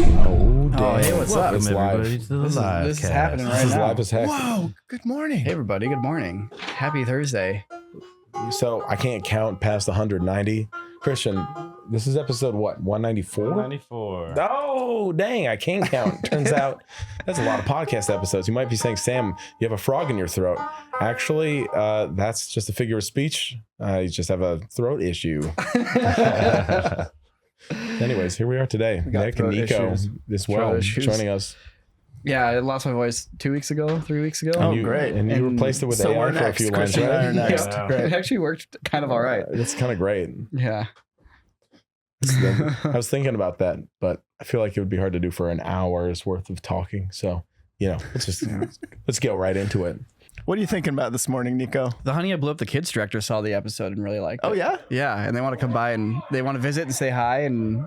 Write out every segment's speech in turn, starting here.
Oh, damn. Oh, hey, what's up? It's live. This is happening right This is now. live as heck. Whoa, good morning. Hey, everybody. Good morning. Happy Thursday. So I can't count past 190. Christian, this is episode what? 194? 194. Oh, dang. I can't count. Turns out that's a lot of podcast episodes. You might be saying, Sam, you have a frog in your throat. Actually, that's just a figure of speech. You just have a throat issue. Anyways, here we are today. Nick and Nico as well joining us. Yeah, I lost my voice 2 weeks ago, 3 weeks ago. And great. And you replaced it with so AI we're for a next. few lines, Christian and I are right? next. Yeah. Great. It actually worked kind of all right. That's kind of great. Yeah. I was thinking about that, but I feel like it would be hard to do for an hour's worth of talking. So, let's get right into it. What are you thinking about this morning, Nico? The Honey I Blew Up the Kids director saw the episode and really liked it. Oh, yeah? Yeah, and they want to come by and they want to visit and say hi and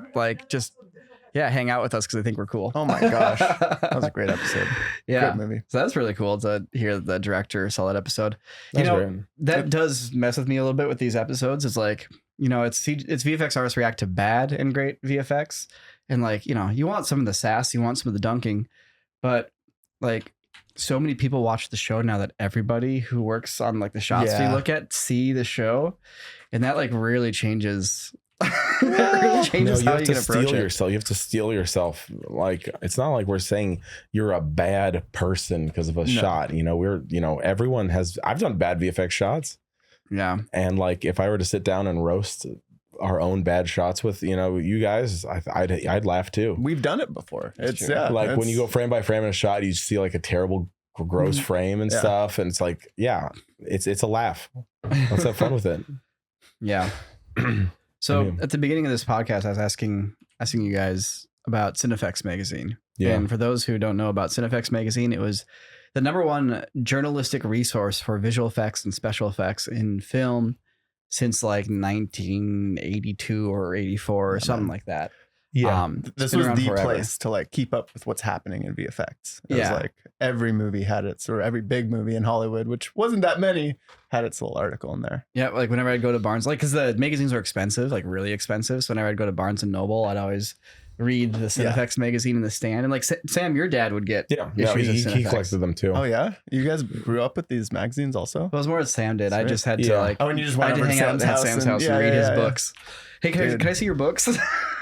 hang out with us because they think we're cool. Oh, my gosh. That was a great episode. Yeah. Great movie. So that's really cool to hear the director saw that episode. That's You know, great. that does mess with me a little bit with these episodes. It's like, it's VFX artists react to bad and great VFX. And you want some of the sass, you want some of the dunking, but so many people watch the show now that everybody who works on the shots we look at see the show. And that really changes. That really changes how you can approach it. Yourself. You have to steel yourself. It's not like we're saying you're a bad person because of a shot. Everyone has. I've done bad VFX shots. Yeah. And if I were to sit down and roast our own bad shots with you guys, I'd laugh too. We've done it before. It's when you go frame by frame in a shot, you see a terrible gross frame and stuff, and it's it's a laugh. Let's have fun with it. Yeah. So at the beginning of this podcast, I was asking you guys about CineFX magazine. Yeah. And for those who don't know about CineFX magazine, it was the #1 journalistic resource for visual effects and special effects in film since 1982 or 84 or something like that. Yeah. This was the place to keep up with what's happening in VFX. It was every movie had its, or every big movie in Hollywood, which wasn't that many, had its little article in there. Yeah, whenever I'd go to Barnes, because the magazines were expensive, really expensive. So whenever I'd go to Barnes and Noble, I'd always read the CineFX magazine in the stand. And Sam, your dad would get issues of he CineFX. collected them too. Oh yeah, you guys grew up with these magazines also? It was more what Sam did. I just had Yeah. to and you just went I over hang to out Sam's at house Sam's house and yeah, read his yeah. books. Hey, can I see your books?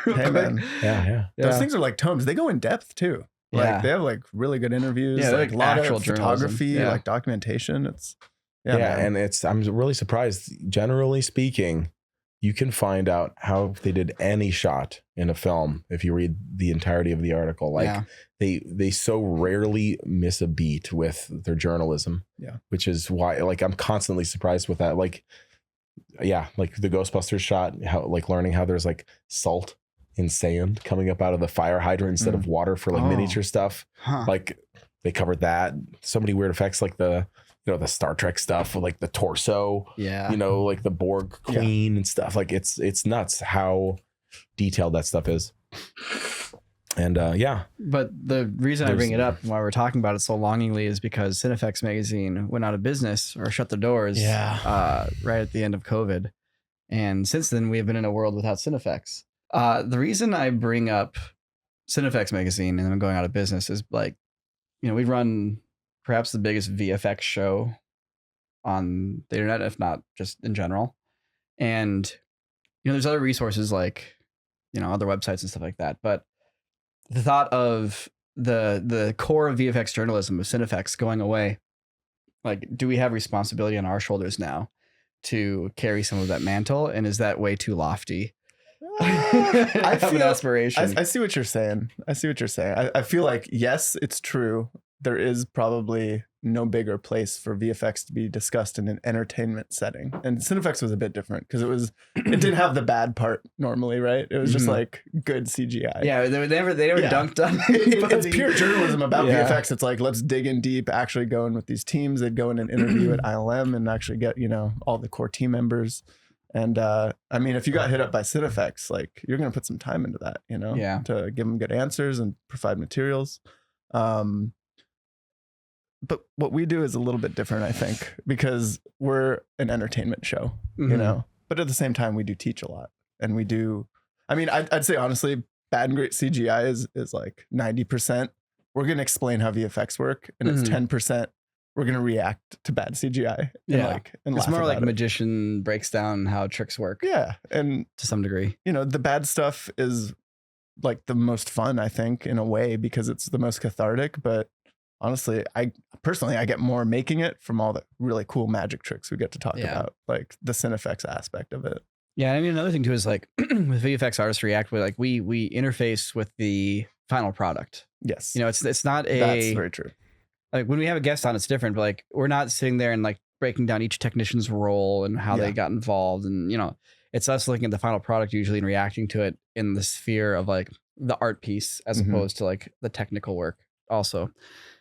Real Hey quick? man, Yeah. those things are like tomes. They go in depth too. Yeah. They have really good interviews. Yeah, a lot actual of journalism. photography, Yeah. documentation. It's And I'm really surprised. Generally speaking, you can find out how they did any shot in a film if you read the entirety of the article. They so rarely miss a beat with their journalism. Yeah. Which is why I'm constantly surprised with that. The Ghostbusters shot, how learning how there's salt in sand coming up out of the fire hydrant instead of water for miniature stuff. Huh. They covered that. So many weird effects the Star Trek stuff with the torso. Yeah. The Borg Queen and stuff. It's nuts how detailed that stuff is. And But the reason I bring it up and why we're talking about it so longingly is because CineFX magazine went out of business or shut their doors right at the end of COVID. And since then, we have been in a world without CineFX. The reason I bring up CineFX magazine and them going out of business is we run perhaps the biggest VFX show on the internet, if not just in general. And, there's other resources other websites and stuff like that. But the thought of the core of VFX journalism of CineFX going away, do we have responsibility on our shoulders now to carry some of that mantle? And is that way too lofty? I have an aspiration. I see what you're saying. I feel yes, it's true. There is probably no bigger place for VFX to be discussed in an entertainment setting. And CineFX was a bit different because it didn't have the bad part normally, right? It was just good CGI. Yeah, they never dunked on It's pure journalism about VFX. It's let's dig in deep, actually go in with these teams. They'd go in and interview at ILM and actually get, all the core team members. And if you got hit up by CineFX, you're going to put some time into that, to give them good answers and provide materials. But what we do is a little bit different, I think, because we're an entertainment show, but at the same time, we do teach a lot. And we do, I'd say honestly, bad and great CGI is like 90%. We're going to explain how VFX work, and it's 10%. We're going to react to bad CGI. And it's more like magician breaks down how tricks work. Yeah. And to some degree, the bad stuff is like the most fun, I think, in a way, because it's the most cathartic. But honestly, I get more making it from all the really cool magic tricks we get to talk about, like the CineFX aspect of it. Yeah. I mean, another thing too is like with VFX artists react with, like, we interface with the final product. Yes. It's not that's very true. Like when we have a guest on, it's different, but like we're not sitting there and like breaking down each technician's role and how they got involved. And, it's us looking at the final product usually and reacting to it in the sphere of like the art piece as opposed to like the technical work also.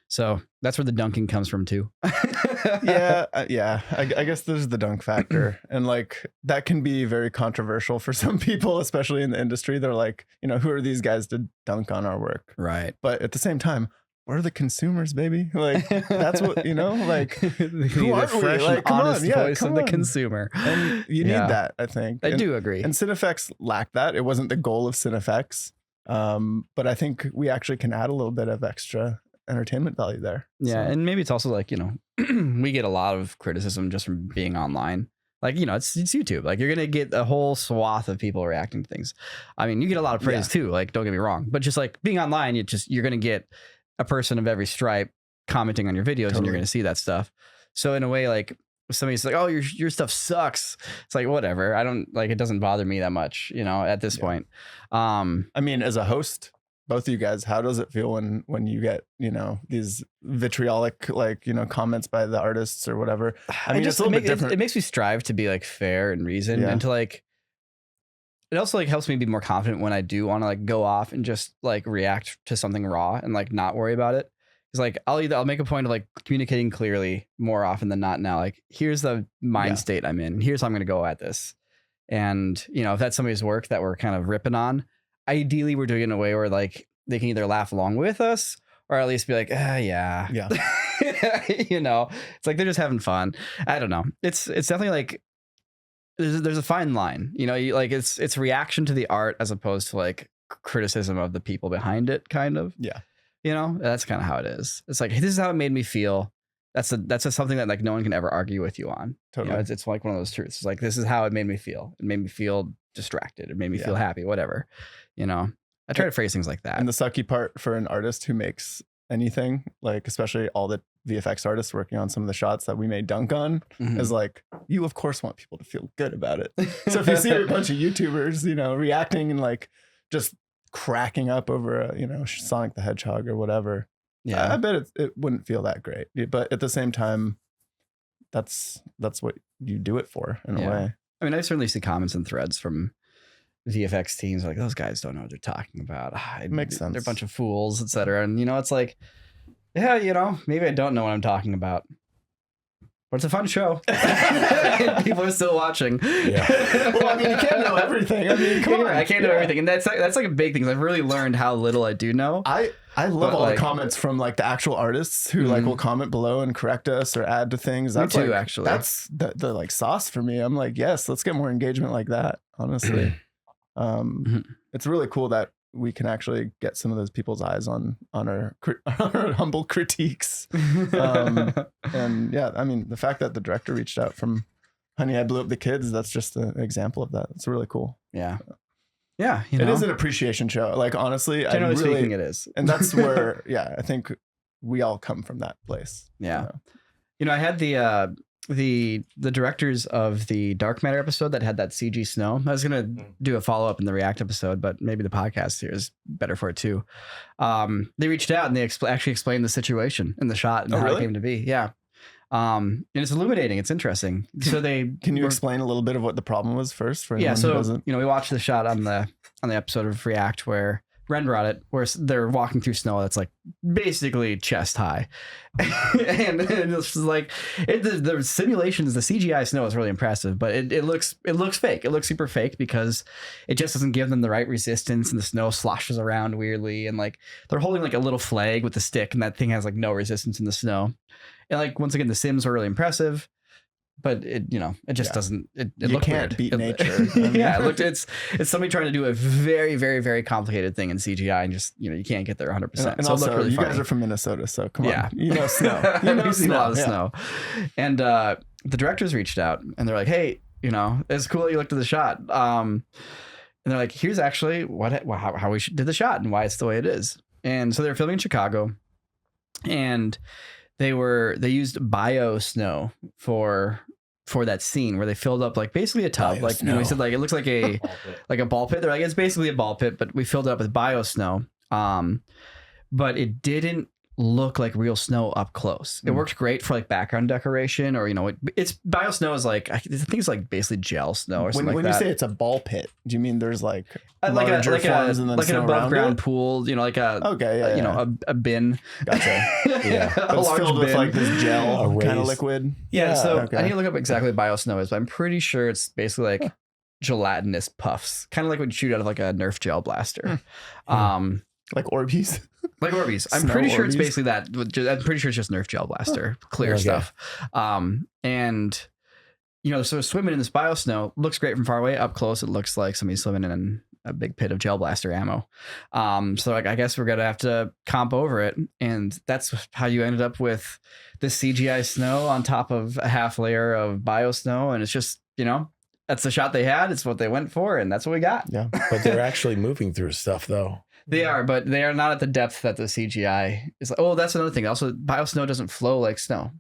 So that's where the dunking comes from too. I guess there's the dunk factor. And like that can be very controversial for some people, especially in the industry. They're like, who are these guys to dunk on our work? Right. But at the same time, we're the consumers, baby. Like that's what, like who are we? Like, come on, voice of the consumer. And you need that, I think. I do agree. And CineFX lacked that. It wasn't the goal of CineFX. But I think we actually can add a little bit of extra entertainment value there. Yeah. So. And maybe it's also like, we get a lot of criticism just from being online. Like, it's YouTube. Like, you're going to get a whole swath of people reacting to things. I mean, you get a lot of praise too. Like, don't get me wrong. But just like being online, you're going to get a person of every stripe commenting on your videos, and you're going to see that stuff. So in a way, like if somebody's like, oh, your stuff sucks. It's like, whatever. I don't like, it doesn't bother me that much, at this point. I mean, as a host, both of you guys, how does it feel when you get, these vitriolic, like, comments by the artists or whatever? I mean, it's a little bit different. It makes me strive to be like fair and reasoned and to like, it also like helps me be more confident when I do want to like go off and just like react to something raw and like not worry about it. It's like I'll make a point of like communicating clearly more often than not now. Like, here's the mind state I'm in. Here's how I'm going to go at this. And, if that's somebody's work that we're kind of ripping on, ideally we're doing it in a way where like they can either laugh along with us or at least be like, yeah. It's like they're just having fun. I don't know. It's definitely like there's a fine line, like it's reaction to the art as opposed to like criticism of the people behind it, kind of. Yeah. That's kind of how it is. It's like, hey, this is how it made me feel. That's something that like no one can ever argue with you on. Totally. It's like one of those truths. It's like, this is how it made me feel. It made me feel distracted. It made me feel happy, whatever. I try to phrase things like that. And the sucky part for an artist who makes anything, like especially all the VFX artists working on some of the shots that we may dunk on, is like, you of course want people to feel good about it. So if you see a bunch of YouTubers, reacting and like just cracking up over a, Sonic the Hedgehog or whatever, I bet it wouldn't feel that great. But at the same time, that's what you do it for in a way. I mean, I certainly see comments and threads from VFX teams like, those guys don't know what they're talking about. It makes sense. They're a bunch of fools, etc. And it's like, yeah, maybe I don't know what I'm talking about, but it's a fun show. People are still watching. Yeah. Well, I mean, you can't know everything. I mean, come on. I can't know everything, and that's like a big thing. I've really learned how little I do know. I love all the comments from like the actual artists who like will comment below and correct us or add to things. That's me too, like, actually. That's the like sauce for me. I'm like, yes, let's get more engagement like that. Honestly, it's really cool that we can actually get some of those people's eyes on our humble critiques. And yeah, I mean, the fact that the director reached out from Honey, I Blew Up the Kids, that's just an example of that. It's really cool. Yeah. It is an appreciation show. Like, honestly, generally speaking, it is. And that's where, I think we all come from that place. Yeah. I had the directors of the Dark Matter episode that had that CG snow. I was going to do a follow-up in the React episode, but maybe the podcast here is better for it too. They reached out and they actually explained the situation in the shot and how it came to be. Yeah. And it's illuminating. It's interesting. So can you explain a little bit of what the problem was first for anyone who doesn't? We watched the shot on the episode of React where Ren brought it, where they're walking through snow that's like basically chest high. and it's like the simulations, the CGI snow is really impressive, but it looks fake. It looks super fake because it just doesn't give them the right resistance, and the snow sloshes around weirdly, and like they're holding like a little flag with a stick, and that thing has like no resistance in the snow. And like, once again, the sims are really impressive, but it just doesn't. It you looked can't weird. beat nature. Yeah, it's somebody trying to do a very, very, very complicated thing in CGI, and just you can't get there 100%. And so also, it looked really funny. guys are from Minnesota, so come Yeah. on, you know snow. We've seen a lot of snow, and the directors reached out and they're like, "Hey, it's cool that you looked at the shot." And they're like, "Here's actually how we did the shot and why it's the way it is." And so they're filming in Chicago, and they used bio snow for that scene where they filled up like basically a tub, like we said, like it looks like a ball pit. They're like, it's basically a ball pit, but we filled it up with bio snow. But it didn't look like real snow up close. It worked great for like background decoration, or it's bio snow is like I think it's like basically gel snow or something when like that. When you say it's a ball pit, do you mean there's like larger forms and then like an snow above ground around it? pool, like a a bin. Gotcha. Yeah, but it's filled with like this gel kind of liquid. Yeah. So I need to look up exactly what bio snow is, but I'm pretty sure it's basically like gelatinous puffs, kind of like what you shoot out of like a Nerf gel blaster. Like Orbeez. Like Orbeez. I'm pretty sure it's basically that. I'm pretty sure it's just Nerf gel blaster, clear stuff. And so swimming in this bio snow looks great from far away. Up close, it looks like somebody swimming in a big pit of gel blaster ammo. So I guess we're gonna have to comp over it, and that's how you ended up with this CGI snow on top of a half layer of bio snow, and it's just that's the shot they had. It's what they went for, and that's what we got. Yeah, but they're actually moving through stuff though. They are, but they are not at the depth that the CGI is. Oh, that's another thing. Also, bio snow doesn't flow like snow;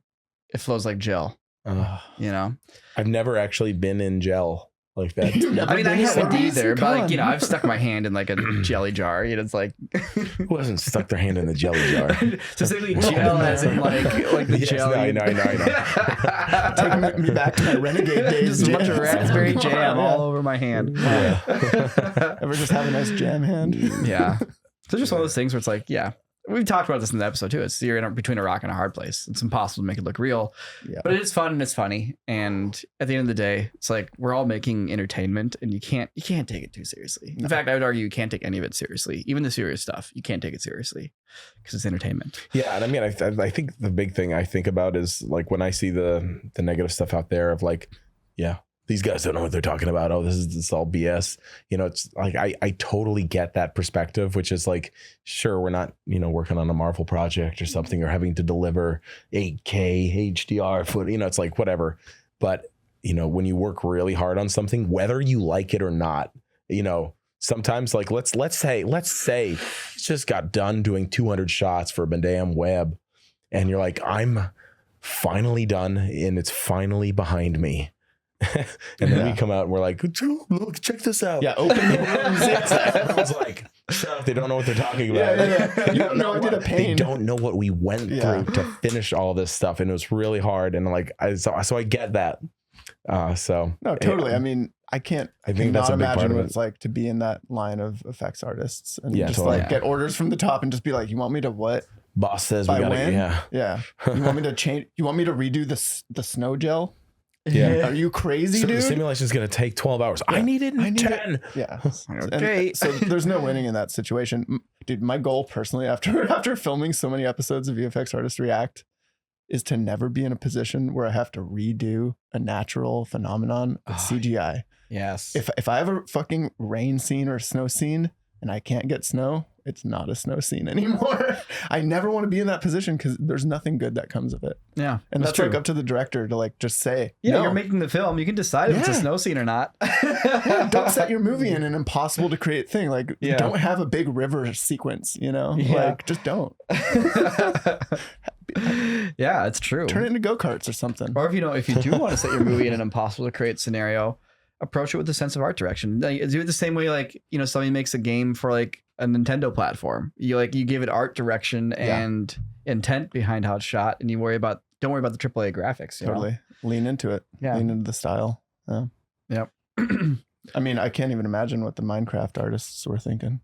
it flows like gel. I've never actually been in gel like that. I mean, I haven't either, but I've stuck my hand in like a jelly jar. It's like who hasn't stuck their hand in the jelly jar? Specifically gel, as in like the jelly. I know. Taking me back to my renegade days. Just a bunch of raspberry jam all over my hand. Yeah. Ever just have a nice jam hand? Yeah. So just one of those things where it's like, we've talked about this in the episode too. It's you're between a rock and a hard place. It's impossible to make it look real, but it is fun and it's funny. And at the end of the day, it's like we're all making entertainment, and you can't take it too seriously. In fact, I would argue you can't take any of it seriously. Even the serious stuff, you can't take it seriously because it's entertainment. Yeah, and I mean, I think the big thing I think about is like when I see the negative stuff out there of like, these guys don't know what they're talking about. Oh, this is all BS. It's like I totally get that perspective, which is like, sure, we're not working on a Marvel project or something, or having to deliver 8K HDR footage. It's like whatever. But when you work really hard on something, whether you like it or not, sometimes like let's say it's just got done doing 200 shots for a damn web, and you're like, I'm finally done, and it's finally behind me. And then we come out and we're like, look, check this out. Yeah, open the rooms. Everyone's like, shut up, they don't know what they're talking about. You have no idea the pain. They don't know what we went through to finish all this stuff, and it was really hard. And like, so I get that. No, totally. I mean, I think that's a big part of what it's like to be in that line of effects artists and just totally. Get orders from the top and just be like, you want me to what? Boss says By we gotta, when? Yeah. You want me to change? You want me to redo the snow gel? Yeah. Are you crazy, dude? The simulation is going to take 12 hours. I need it in 10. Yeah. Okay. So there's no winning in that situation. Dude, my goal personally after filming so many episodes of VFX Artist React is to never be in a position where I have to redo a natural phenomenon with CGI. Yes. If I have a fucking rain scene or a snow scene and I can't get snow, it's not a snow scene anymore. I never want to be in that position because there's nothing good that comes of it. Yeah. And that's like up to the director to like just say, no. You're making the film. You can decide if it's a snow scene or not. Don't set your movie in an impossible to create thing. Like don't have a big river sequence, like just don't. Yeah, it's true. Turn it into go-karts or something. Or if you do want to set your movie in an impossible to create scenario, approach it with a sense of art direction. Like, do it the same way like, somebody makes a game for like a Nintendo platform. You give it art direction and intent behind how it's shot, and you don't worry about the AAA graphics. Totally. Lean into it. Yeah. Lean into the style. Yeah. Yep. I mean, I can't even imagine what the Minecraft artists were thinking.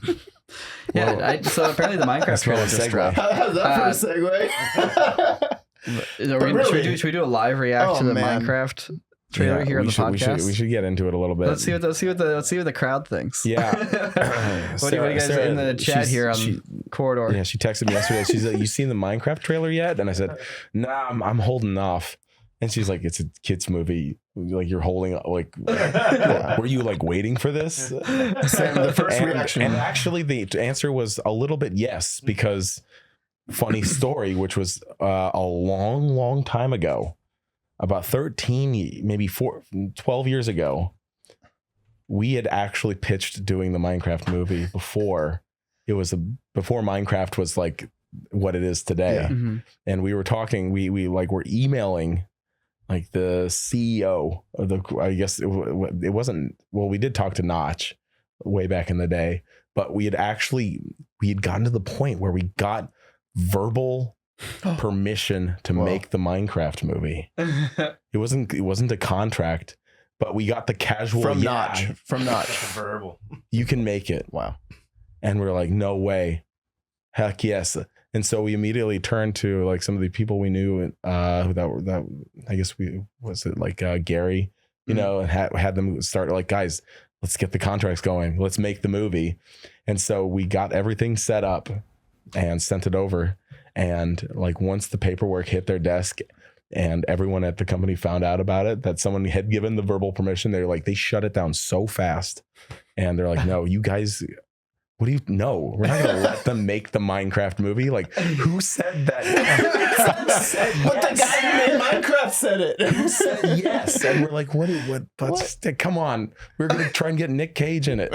So apparently the Minecraft trailer just dropped. How's that for a segue? Should we do a live react to the Minecraft trailer here on the podcast? We should get into it a little bit. Let's see what the crowd thinks. Yeah. What do you guys in the chat here on the corridor? Yeah, she texted me yesterday. She's like, "You seen the Minecraft trailer yet?" And I said, "Nah, I'm holding off." And she's like, it's a kid's movie. Like you're holding like, were you like waiting for this? Sam, the first reaction. And actually the answer was a little bit yes, because funny story, which was a long time ago, about 13, maybe 12 years ago, we had actually pitched doing the Minecraft movie before Minecraft was like what it is today. Yeah. Mm-hmm. And we were talking, we like were emailing like the CEO of the, I guess it wasn't, well, we did talk to Notch way back in the day, but we had gotten to the point where we got verbal permission to make the Minecraft movie. It wasn't a contract, but we got the casual from Notch. Verbal. You can make it. Wow. And we're like, no way. Heck yes. And so we immediately turned to like some of the people we knew that I guess Gary, you know, and had them start like, guys, let's get the contracts going. Let's make the movie. And so we got everything set up and sent it over. And like once the paperwork hit their desk and everyone at the company found out about it, that someone had given the verbal permission, they're like, they shut it down so fast. And they're like, no, you guys, what do you know? We're not going to let them make the Minecraft movie. Like, who said that? But the guy who made Minecraft said it. Who said yes? And we're like, what? Come on. We're going to try and get Nick Cage in it.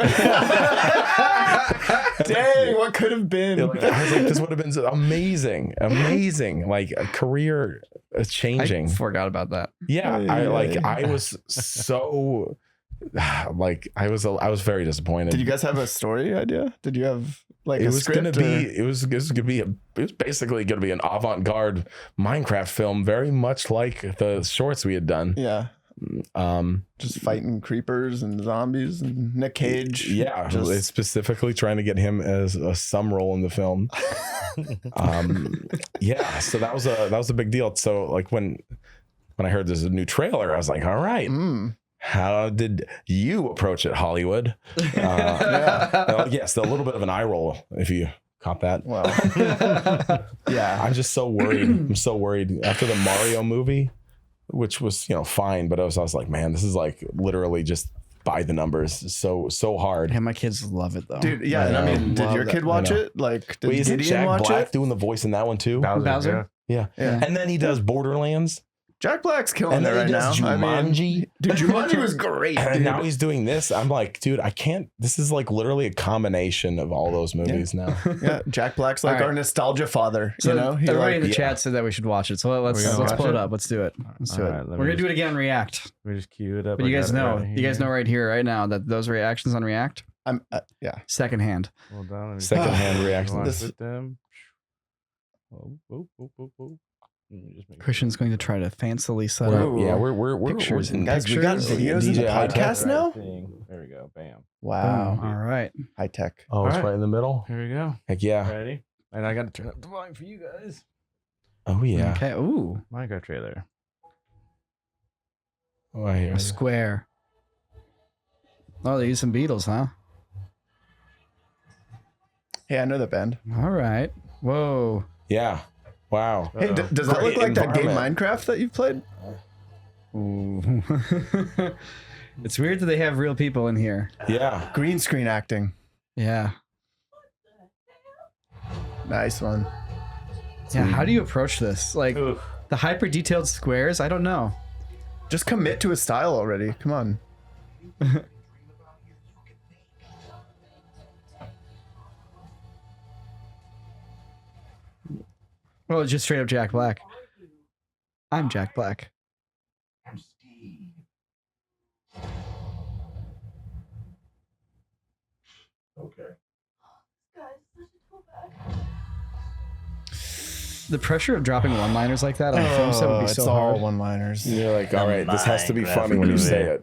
Dang, what could have been? I was like, this would have been amazing. Like a career changing. I forgot about that. Yeah. I was so like, I was very disappointed. Did you guys have a story idea? Did you have like it a was script? It was basically going to be an avant-garde Minecraft film, very much like the shorts we had done. Yeah. Just fighting creepers and zombies and Nick Cage. Yeah, it's specifically trying to get him as some role in the film. Yeah, so that was a big deal. So like when I heard there's a new trailer, I was like, all right. How did you approach it, Hollywood? Yes, a little bit of an eye roll if you caught that. Wow. Yeah, I'm just so worried. I'm so worried after the Mario movie, which was, you know, fine, but I was like, man, this is like literally just by the numbers. So hard. Yeah, my kids love it though. dude. Yeah, I mean, did your kid watch it? Like, did isn't Gideon Jack watch Black it? doing the voice in that one too? Bowser? Yeah. And then he does Borderlands. Jack Black's killing And it then right he now. does Jumanji. Dude, Jumanji was great. And dude. now he's doing this. I'm like, dude, I can't. This is like literally a combination of all those movies now. Yeah, Jack Black's like our nostalgia father. So you know, everybody in the chat said that we should watch it. So let's pull it up. Let's do it. Let's do it. Right, We're gonna do it again on React. We just queue it up. But you guys know right here, right now, that those reactions on React, I'm yeah. secondhand. Hold on. Secondhand reaction. With them. Christian's going to try to fancily set Whoa. up. Yeah, we're Pictures and Guys, we got videos in the podcast now. There we go. Bam. Wow, All right. high tech. Oh, it's right in the middle. Here we go. Heck yeah. Ready? And I got to turn up the volume for you guys. Oh yeah. Okay. Ooh. Minecraft trailer. Oh, I hear A it. square. Oh, they use some Beatles, huh? Hey, I know the band. All right. Whoa. Yeah. Wow. Hey, does that look Great like that game environment. Minecraft that you've played? Ooh. It's weird that they have real people in here. Yeah. Green screen acting. Yeah. Nice one. Yeah. How do you approach this? Like Oof. the hyper detailed squares? I don't know. Just commit to a style already. Come on. Well, it's just straight up Jack Black. I'm Jack Black. Okay. The pressure of dropping one-liners like that on a film set would be it's so all hard. one-liners. You're like, all right, this has to be Minecraft funny when you say movie. it.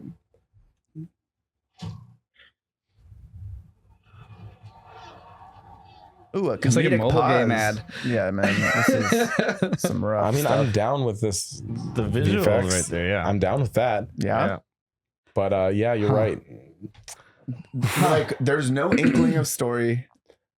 Ooh, a It's like a comedic mobile game pause. ad. Yeah, man. This is some rough I mean, stuff. I'm down with this. The visual VFX. right there. Yeah. I'm down with that. Yeah. But yeah, you're right. Like, there's no inkling of story.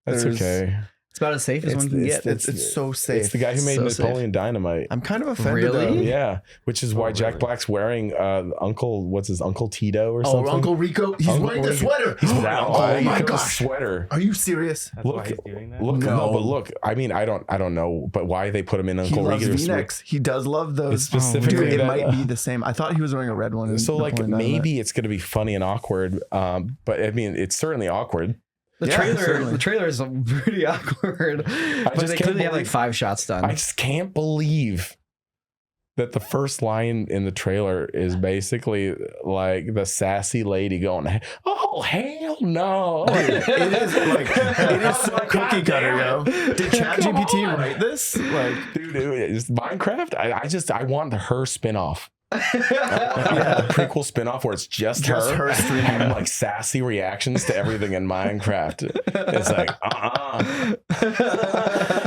That's There's- okay. It's about as safe as one can get. It's so safe. It's the guy who made Napoleon Dynamite. I'm kind of offended. Really? Though. Yeah, which is why Jack Black's wearing what's his Uncle Tito or something? Oh, Uncle Rico. He's wearing the sweater. He's wearing oh my gosh, sweater. Are you serious? That's why he's doing that? No, but look. I mean, I don't know, but why they put him in Uncle Rico? He loves V-necks. He does love those. It's specifically Dude, it might be the same. I thought he was wearing a red one. So like maybe it's gonna be funny and awkward. But I mean, it's certainly awkward. The trailer is pretty awkward. But they clearly have like 5 shots done. I just can't believe that the first line in the trailer is basically like the sassy lady going, "Oh hell no!" it is so cookie cutter, yo. Did ChatGPT write this? Like, dude, it's Minecraft. I want her spinoff. The prequel spinoff where it's just her streaming like sassy reactions to everything in Minecraft. It's like,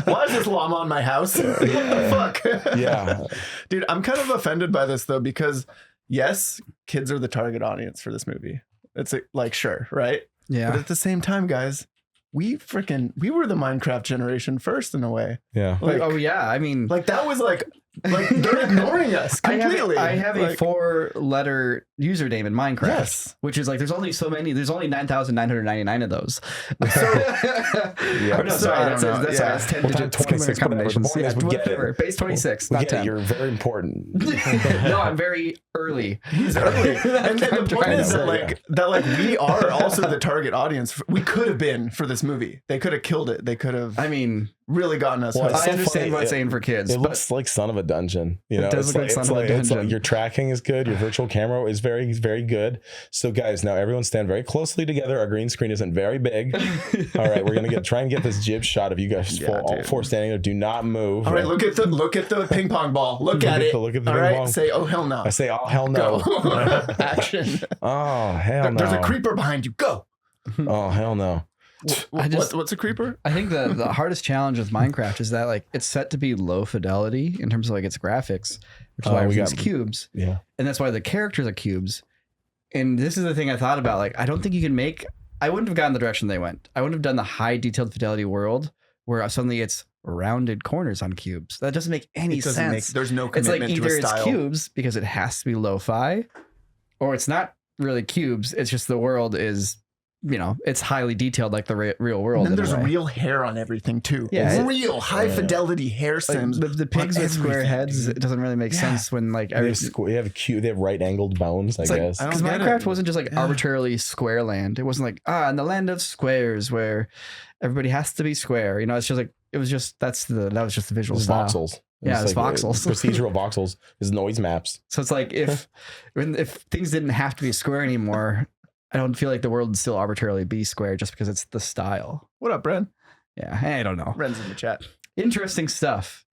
why is this llama on my house? What the fuck? Yeah, dude, I'm kind of offended by this though, because yes, kids are the target audience for this movie. It's like, sure, right? Yeah. But at the same time, guys, we were the Minecraft generation first in a way. Yeah. Like, oh yeah. I mean, like that was like they're ignoring us completely. I have a 4-letter username in Minecraft. Yes. Which is like there's only so many. There's only 9,999 of those. So yeah. No, sorry, that's 10 digit 26 combinations. Yeah, whatever. Base 26, not 10. You're very important. No, I'm very early. He's early. And the point is that we are also the target audience. We could have been for this movie. They could have killed it. They could have. I mean, really gotten us. I understand what it's saying for kids. It looks like Son of a Dungeon. You know, it does look like Son of a Dungeon. Your tracking is good. Your virtual camera is very, very good. So, guys, now everyone stand very closely together. Our green screen isn't very big. All right, we're gonna try and get this jib shot of you guys all 4 standing there. Do not move. All right, look at the ping pong ball. Look at it. Look at the all ping right, pong. say oh hell no. I say oh hell no. Action. Oh hell no. There's a creeper behind you. Go. Oh hell no. What's a creeper? I think the hardest challenge with Minecraft is that like it's set to be low fidelity in terms of like its graphics, which is why everything's cubes. Yeah. And that's why the characters are cubes. And this is the thing I thought about. Like, I don't think you can I wouldn't have gone the direction they went. I wouldn't have done the high detailed fidelity world where suddenly it's rounded corners on cubes. That doesn't make any sense. There's no commitment it's like to either a style. It's cubes because it has to be lo-fi, or it's not really cubes. It's just the world is, it's highly detailed like the real world. And then there's real hair on everything too. Yeah, real high fidelity hair sims. Like the pigs with square heads. It doesn't really make sense when like they have right angled bones. I guess because Minecraft wasn't just like arbitrarily square land. It wasn't like in the land of squares where everybody has to be square. It's just like that was just the visual style. Voxels. Yeah, it's voxels. Procedural voxels is noise maps. So it's like if things didn't have to be square anymore, I don't feel like the world would still arbitrarily be square just because it's the style. What up, Bren? Yeah, I don't know. Ren's in the chat. Interesting stuff.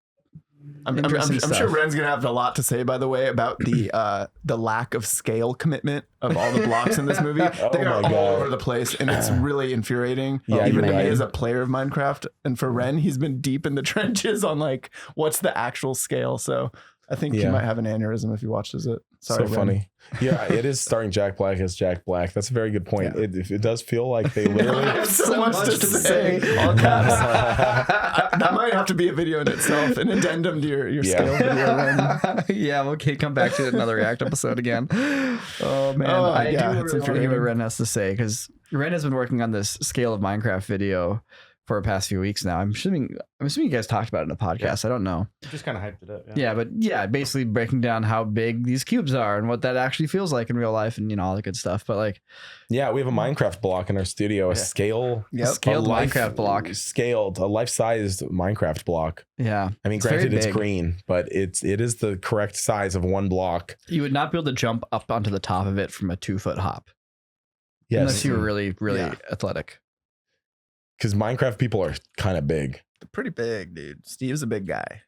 I'm sure Ren's gonna have a lot to say, by the way, about the lack of scale commitment of all the blocks in this movie. They are all over the place, and it's really infuriating. Yeah, even to me as a player of Minecraft, and for Ren, he's been deep in the trenches on like what's the actual scale. So I think he might have an aneurysm if he watches it. Sorry, so funny. Yeah, it is starring Jack Black as Jack Black. That's a very good point. Yeah. It does feel like they literally have so much to say. All caps. That might have to be a video in itself, an addendum to your scale video. Ren. Yeah, okay, come back to another React episode again. Oh man, I do really want to hear what Ren has to say, because Ren has been working on this scale of Minecraft video for the past few weeks now. I'm assuming you guys talked about it in a podcast. Yeah. I don't know. Just kind of hyped it up. Yeah, but basically breaking down how big these cubes are and what that actually feels like in real life and all the good stuff. But like, yeah, we have a Minecraft block in our studio, a scaled Minecraft block, scaled, a life-sized Minecraft block. Yeah, I mean, granted, it's green, but it is the correct size of one block. You would not be able to jump up onto the top of it from a 2-foot hop. Yes, unless you were really, really athletic. Because Minecraft people are kind of big. They're pretty big, dude. Steve's a big guy.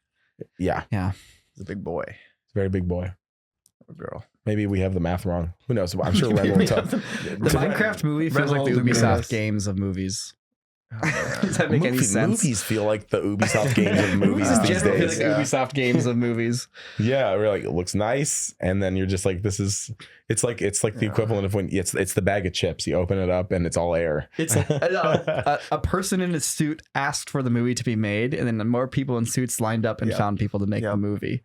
Yeah. He's a big boy. He's a very big boy. Or girl. Maybe we have the math wrong. Who knows? I'm sure Ren will tell. The Minecraft movie feels like the Ubisoft games of movies. Does that make any sense? Movies feel like the Ubisoft games of movies Movies these generally days. feel like Ubisoft games of movies. Yeah, we're like, it looks nice, and then you're just like, it's like the equivalent of when it's the bag of chips. You open it up and it's all air. It's a person in a suit asked for the movie to be made, and then more people in suits lined up and found people to make the movie.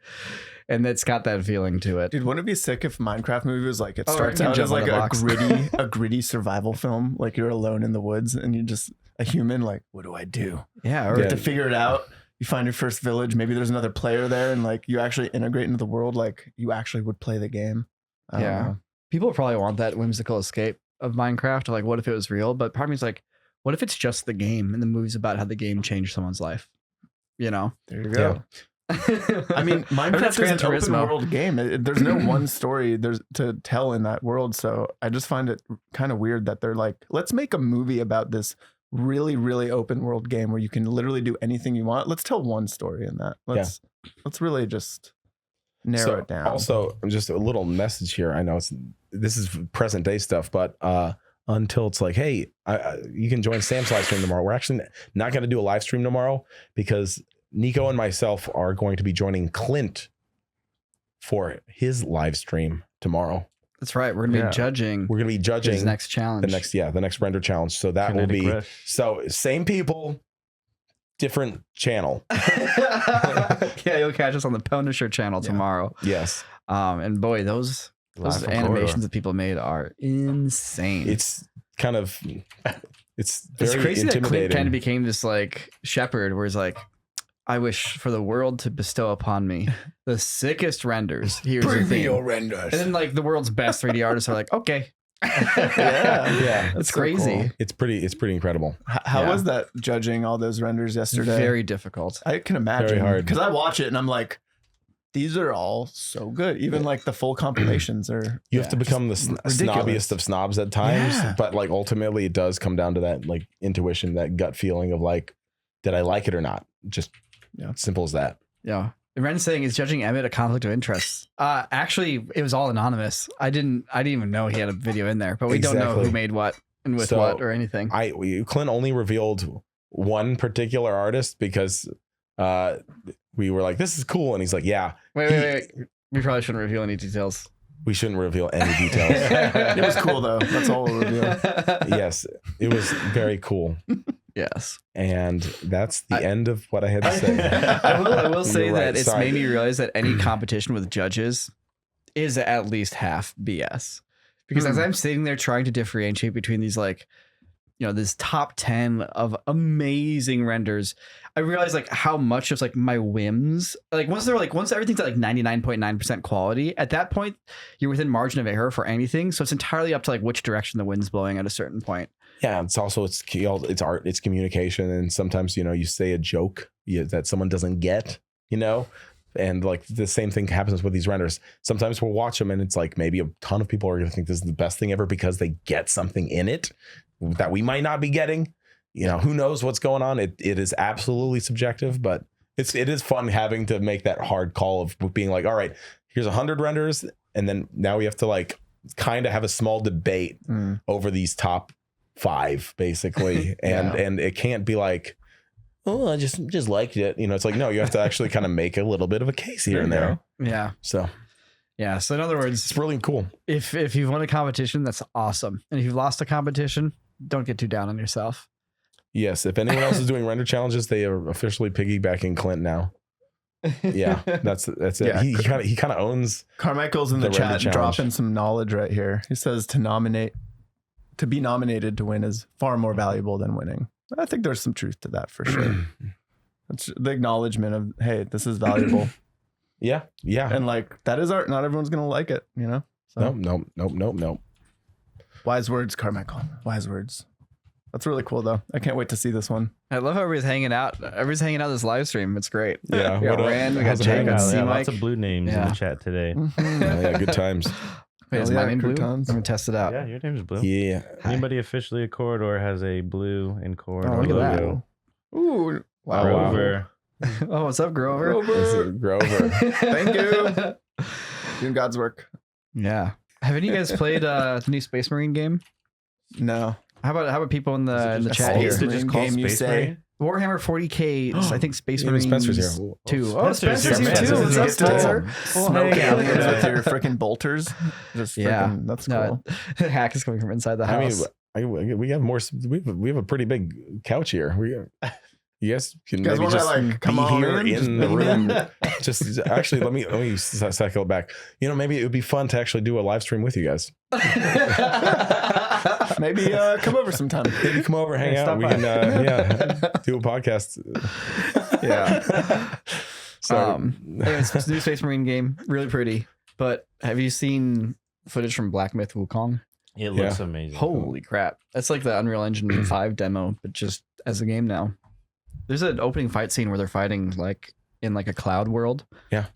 And it's got that feeling to it. Dude, wouldn't it be sick if Minecraft movie was like, it starts out as like a gritty survival film, like you're alone in the woods and you're just a human, like, what do I do? Yeah, or you have to figure it out. You find your first village, maybe there's another player there, and like you actually integrate into the world, like you actually would play the game. I don't know. People probably want that whimsical escape of Minecraft, like what if it was real? But part of me is like, what if it's just the game and the movie's about how the game changed someone's life? You know? There you go. Yeah. I mean, Minecraft is an open world game. There's no one story to tell in that world. So I just find it kind of weird that they're like, let's make a movie about this really, really open world game where you can literally do anything you want. Let's tell one story in that. Let's really just narrow it down. Also, just a little message here. I know this is present day stuff, but until it's like, hey, you can join Sam's live stream tomorrow. We're actually not going to do a live stream tomorrow because Nico and myself are going to be joining Clint for his live stream tomorrow. That's right. We're gonna be judging. We're gonna be judging his next challenge. The next render challenge. So that will be same people, different channel. Yeah, you'll catch us on the Punisher channel tomorrow. Yes. And boy, those animations that people made are insane. It's kind of it's very crazy that Clint kind of became this like shepherd where he's like, I wish for the world to bestow upon me the sickest renders. Here's Bring the thing. me your renders. And then like the world's best 3D artists are like, okay. Yeah. It's crazy. Cool. It's pretty incredible. How was that judging all those renders yesterday? Very difficult. I can imagine. Very hard. Because I watch it and I'm like, these are all so good. Even like the full compilations are. You have to become the snobbiest of snobs at times, but like ultimately it does come down to that like intuition, that gut feeling of like, did I like it or not? Just simple as that. Yeah. Ren's saying, is judging Emmett a conflict of interest? Actually, it was all anonymous. I didn't even know he had a video in there, but we don't know who made what and with what or anything. Clint only revealed one particular artist because we were like, this is cool. And he's like, yeah. Wait. We probably shouldn't reveal any details. We shouldn't reveal any details. It was cool though. That's all we'll reveal. Yes, it was very cool. Yes. And that's the end of what I had to say. I will say that it's made me realize that any competition with judges is at least half BS. Because as I'm sitting there trying to differentiate between these like, you know, this top 10 of amazing renders, I realized like how much of like my whims, like once everything's at like 99.9% quality, at that point you're within margin of error for anything. So it's entirely up to like which direction the wind's blowing at a certain point. Yeah, it's also it's art, it's communication, and sometimes you say a joke that someone doesn't get, and like the same thing happens with these renders. Sometimes we'll watch them and it's like maybe a ton of people are going to think this is the best thing ever because they get something in it that we might not be getting. Who knows what's going on? It is absolutely subjective, but it is fun having to make that hard call of being like, all right, here's 100 renders, and then now we have to like kind of have a small debate over these top 5 basically. And it can't be like, oh, I just liked it. It's like, no, you have to actually kind of make a little bit of a case here and there. Yeah. So in other words, it's really cool. If you've won a competition, that's awesome. And if you've lost a competition, don't get too down on yourself. Yes. If anyone else is doing render challenges, they are officially piggybacking Clint now. Yeah, that's it. Yeah. He kind of owns. Carmichael's in the chat dropping some knowledge right here. He says to be nominated to win is far more valuable than winning. I think there's some truth to that for sure. It's the acknowledgement of, hey, this is valuable. Yeah. And like, that is art. Not everyone's going to like it, So. Nope. Wise words, Carmichael. Wise words. That's really cool though. I can't wait to see this one. I love how everybody's hanging out. Everybody's hanging out this live stream. It's great. Yeah. We got Rand, we got Jake, lots of blue names in the chat today. Yeah, good times. Wait, is my name blue? I'm gonna test it out. Yeah, your name's blue. Yeah. Anybody officially a corridor has a blue in corridor look at logo. that. Ooh. Wow. Grover. Oh, what's up, Grover? Grover. Thank you. Doing God's work. Yeah. Have any of you guys played the new Space Marine game? No. How about people in the chat here? Just call game you Space say? Marine? Warhammer 40K. I think Space Even Marines Spencer's here. too. Oh, Spencer's Spencer's here. here too. What's up, Spencer? Smoke Hey. aliens with your freaking bolters. Just freaking, that's cool. The hack is coming from inside the house. We have more. We have a pretty big couch here. You guys can guys maybe wanna, just like, come be on here in the room. in? Just actually, let me cycle it back. Maybe it would be fun to actually do a live stream with you guys. Maybe come over sometime. Maybe come over, hang out. We can do a podcast. Yeah. Anyways, it's a new Space Marine game, really pretty. But have you seen footage from Black Myth Wukong? It looks amazing. Holy crap! That's like the Unreal Engine 5 demo, but just as a game now. There's an opening fight scene where they're fighting like in like a cloud world. Yeah,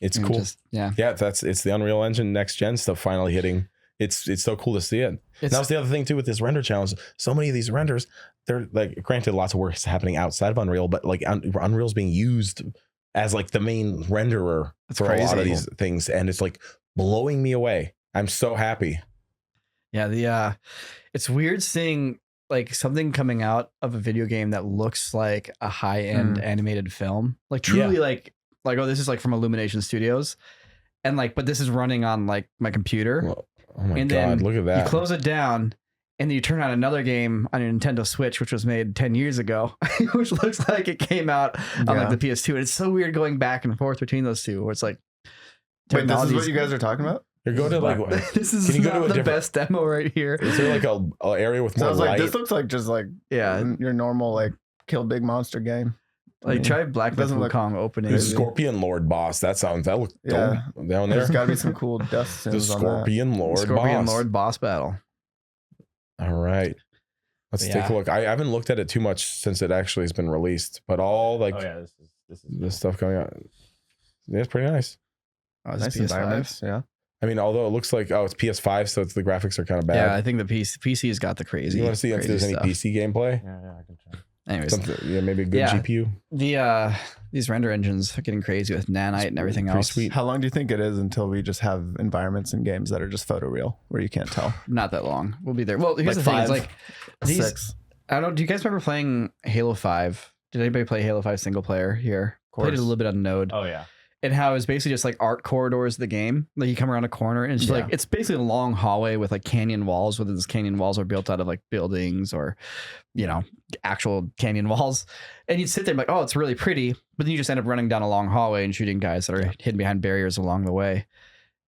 it's cool. It's the Unreal Engine next gen stuff finally hitting. It's so cool to see it. That was the other thing too with this render challenge. So many of these renders, they're like, granted, lots of work is happening outside of Unreal, but like Unreal's being used as like the main renderer for a lot of these things, and it's like blowing me away. I'm so happy. Yeah, it's weird seeing like something coming out of a video game that looks like a high-end animated film, like truly like oh, this is like from Illumination Studios, and like, but this is running on like my computer. Well, oh my God, look at that. You close it down and then you turn on another game on your Nintendo Switch, which was made 10 years ago, which looks like it came out on like the PS2. And it's so weird going back and forth between those two, where it's like, wait, this is what you guys are talking about? You're going to like, this is can you not go to the best demo right here. Is there like a area with more light? This looks like just like your normal like kill big monster game. Like try Black Myth Wukong opening. The Scorpion Lord boss. That looks dope down there. There's got to be some cool dust The Scorpion Lord boss battle. All right. Let's take a look. I haven't looked at it too much since it actually has been released, but all like this stuff coming out. Yeah, it's pretty nice. Oh, it's PS5. Yeah. I mean, although it looks like, it's PS5, so the graphics are kind of bad. Yeah, I think the PC's got the crazy. You want to see if there's any PC gameplay? Yeah, I can try. Anyways, maybe a good GPU. These render engines are getting crazy with nanite and everything else. Sweet. How long do you think it is until we just have environments in games that are just photoreal where you can't tell? Not that long. We'll be there. Well, here's the thing. It's like these. 6. I don't know. Do you guys remember playing Halo 5? Did anybody play Halo 5 single player here? Played it a little bit on Node. Oh yeah. And how it's basically just like art corridors of the game. Like you come around a corner and it's like it's basically a long hallway with like canyon walls, whether those canyon walls are built out of like buildings or, actual canyon walls. And you'd sit there and be like, oh, it's really pretty. But then you just end up running down a long hallway and shooting guys that are hidden behind barriers along the way.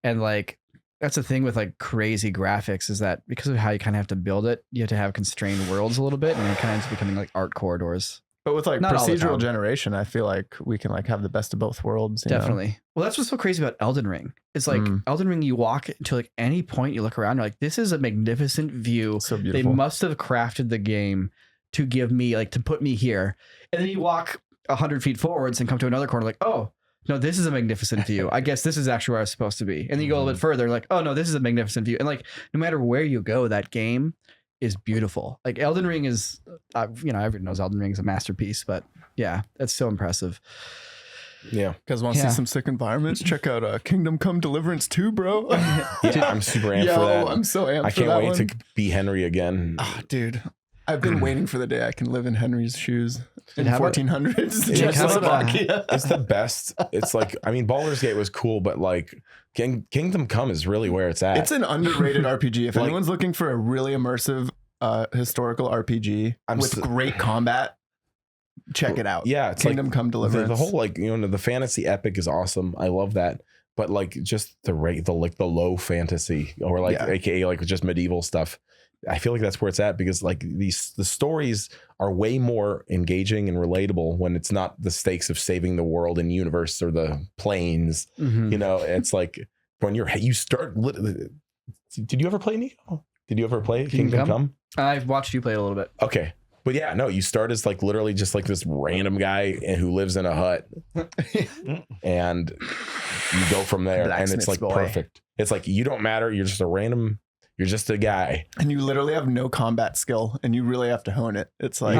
And like that's the thing with like crazy graphics, is that because of how you kind of have to build it, you have to have constrained worlds a little bit, and it kind of ends up becoming like art corridors. But with like Not procedural generation, I feel like we can like have the best of both worlds. Definitely. Well, that's what's so crazy about Elden Ring. It's like Elden Ring, you walk to like any point you look around, you're like, this is a magnificent view. So beautiful. They must have crafted the game to give me like, to put me here. And then you walk 100 feet forwards and come to another corner like, oh, no, this is a magnificent view. I guess this is actually where I was supposed to be. And then you go a little bit further like, oh no, this is a magnificent view. And like, no matter where you go, that game is beautiful. Like Elden Ring is, everyone knows Elden Ring is a masterpiece, but yeah, that's so impressive. Yeah. Guys want to see some sick environments? Check out Kingdom Come Deliverance 2, bro. I'm super amped for that. I'm so amped. I can't wait to be Henry again. Oh, dude. I've been waiting for the day I can live in Henry's shoes in Dude, 1400s. It's the best. It's like, I mean, Baldur's Gate was cool, but like Kingdom Come is really where it's at. It's an underrated RPG. If anyone's looking for a really immersive historical RPG with great combat, check it out. Yeah, it's Kingdom Come Deliverance. The whole like the fantasy epic is awesome. I love that. But like just the low fantasy or like AKA like just medieval stuff. I feel like that's where it's at, because like the stories are way more engaging and relatable when it's not the stakes of saving the world and universe or the planes. It's like when you start. Did you ever play Nico? Did you ever play Kingdom Come? I've watched you play it a little bit. Okay. But yeah, no, you start as like literally just like this random guy who lives in a hut and you go from there, and it's like perfect. It's like, you don't matter. You're just a guy. And you literally have no combat skill, and you really have to hone it. It's like,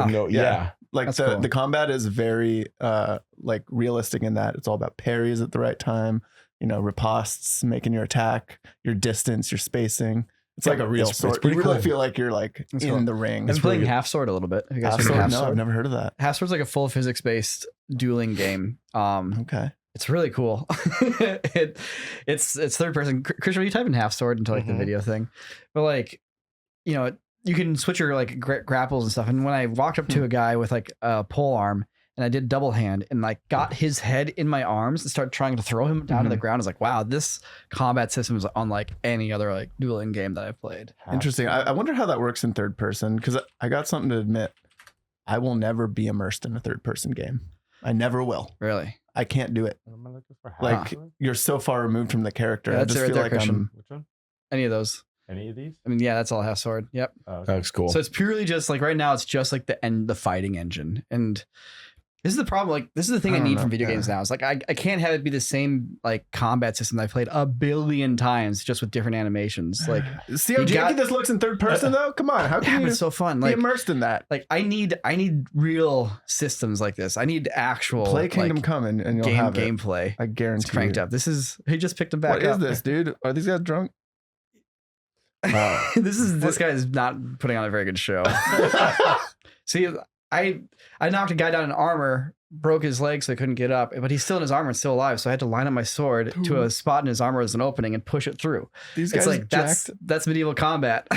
like the combat is very like realistic in that it's all about parries at the right time, ripostes, making your attack, your distance, your spacing. It's like a real sword. It's pretty you really cool. feel like you're like It's in cool. the ring. I've been playing Half Sword a little bit. Have you guys Half heard of Sword? Half No, Sword? I've never heard of that. Half Sword's like a full physics based dueling game. Okay. It's really cool. It's third person. Christian, you type in Half Sword into like the video thing, but like, you know, you can switch your like grapples and stuff. And when I walked up to a guy with like a pole arm and I did double hand and like got his head in my arms and started trying to throw him down to the ground, I was like, wow, this combat system is unlike any other like dueling game that I've played. Interesting. I wonder how that works in third person, because I got something to admit. I will never be immersed in a third person game. I never will. Really? I can't do it. What am I looking for? Like you're so far removed from the character. Yeah, I that's just it right feel there, like Christian. Which one? Any of those? Any of these? I mean, yeah, that's all Half Sword. Yep. Oh, okay. That looks cool. So it's purely just like right now, it's just like the fighting engine. And this is the problem. Like, this is the thing I I don't need know. from video Yeah. games now. It's like, I can't have it be the same like combat system that I played a billion times just with different animations. Like, see how You janky got- this looks in third person though? Come on. How yeah, can but you it's so fun. be Like, immersed in that? I need real systems like this. I need actual Play Kingdom like, Come and you'll have it. gameplay. I guarantee It's cranked you. up. He just picked him back What up. is this, dude? Are these guys drunk? This guy is not putting on a very good show. See, I knocked a guy down in armor, broke his leg so he couldn't get up, but he's still in his armor and still alive. So I had to line up my sword to a spot in his armor as an opening and push it through. These guys It's like that's medieval combat.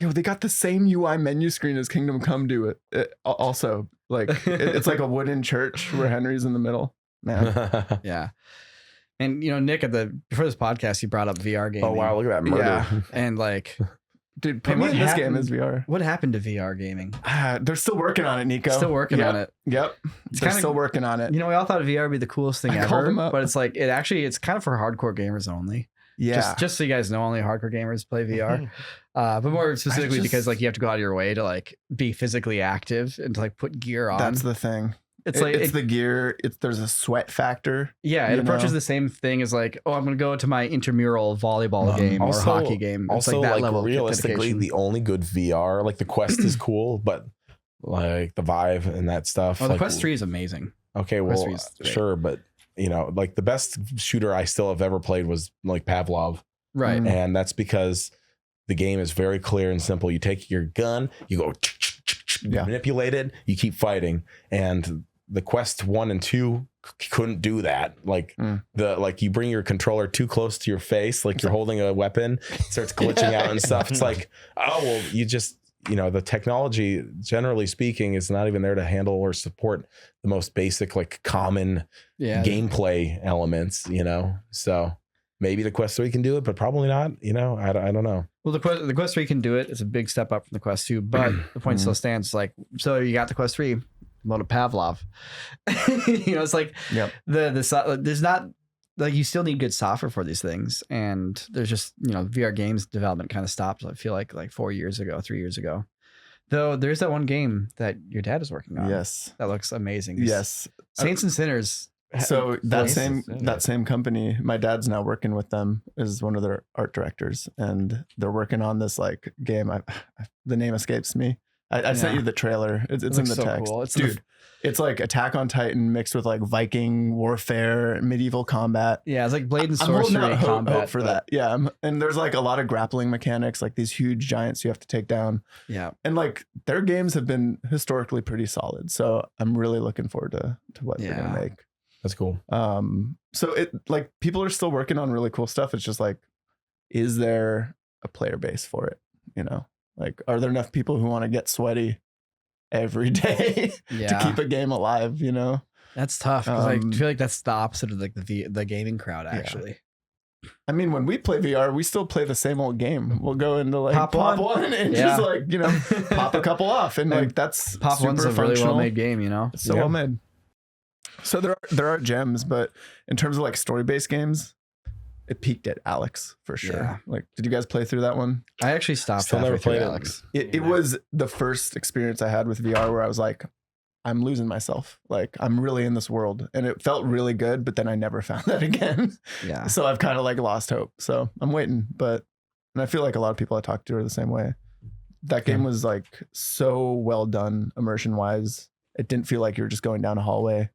Yo, they got the same UI menu screen as Kingdom Come do it also. Like it's like a wooden church where Henry's in the middle. Man. Yeah. And you know, Nick, before this podcast, you brought up VR gaming. Oh wow, look at that murder. Yeah. And like, Dude, put And me what in this game happened- as VR. what happened to VR gaming? They're still working on it, Nico. Still working Yep. on it. Yep. It's They're kinda- still working on it. You know, we all thought VR would be the coolest thing I called ever, him up. but it's like it's kind of for hardcore gamers only. Yeah. Just so you guys know, only hardcore gamers play VR. But more specifically just- because like you have to go out of your way to like be physically active and to like put gear on. That's the thing. it's like it's the gear. There's a sweat factor. yeah, it you approaches know? the same thing as like, oh, I'm gonna go to my intramural volleyball game or Also- hockey game. It's Also, like that like level realistically, of dedication. the only good VR, like the Quest is cool, but like the Vive and that stuff. Oh, the like, Quest 3 is amazing. Okay, Quest well, 3 is great. sure, but you know, like the best shooter I still have ever played was like Pavlov, Right. Mm. and that's because the game is very clear and simple. You take your gun, you go, you Yeah. manipulate it, you keep fighting, and the Quest 1 and 2 couldn't do that. Like you bring your controller too close to your face, like you're holding a weapon, it starts glitching out and stuff. It's like, oh well, you just, you know, the technology, generally speaking, is not even there to handle or support the most basic, like common Yeah. gameplay elements, you know? So maybe the Quest 3 can do it, but probably not, you know? I don't know. Well, the Quest 3 can do it. It's a big step up from the Quest 2, but the point still stands. Like, so you got the Quest 3, load of Pavlov. You know, it's like Yep. there's not like you still need good software for these things, and there's just, you know, VR games development kind of stopped. I feel like 3 years ago. Though there's that one game that your dad is working on. Yes. that looks amazing. Yes. Saints and Sinners. So that Yes. same company, my dad's now working with them as one of their art directors, and they're working on this like game. The name escapes me. I sent Yeah. you the trailer. It's in looks the so text. cool. It's Dude, it's like Attack on Titan mixed with like Viking warfare, medieval combat. Yeah, it's like Blade and I'm holding Sorcery out hope combat for but- that. Yeah, and there's like a lot of grappling mechanics, like these huge giants you have to take down, Yeah, and like their games have been historically pretty solid. So I'm really looking forward to what they're Yeah. gonna make. That's cool. So it like people are still working on really cool stuff. It's just like, is there a player base for it? You know, like are there enough people who want to get sweaty every day yeah. to keep a game alive? You know, That's tough because I Um, feel like that's the opposite of like the gaming crowd actually. I mean, when we play VR, we still play the same old game. We'll go into like Pop pop one. one and Yeah. just like, you know, pop a couple off, and like that's Pop super One's a really functional. well made game, you know. It's so well made. So there are gems, but in terms of like story based games, it peaked at Alex for sure. Yeah. Like, did you guys play through that one? I actually stopped. Still halfway never through played it. Alex. It was the first experience I had with VR where I was like, I'm losing myself. Like, I'm really in this world, and it felt really good. But then I never found that again. Yeah, So I've kind of like lost hope. So I'm waiting, and I feel like a lot of people I talked to are the same way. That game was like so well done immersion wise. It didn't feel like you were just going down a hallway.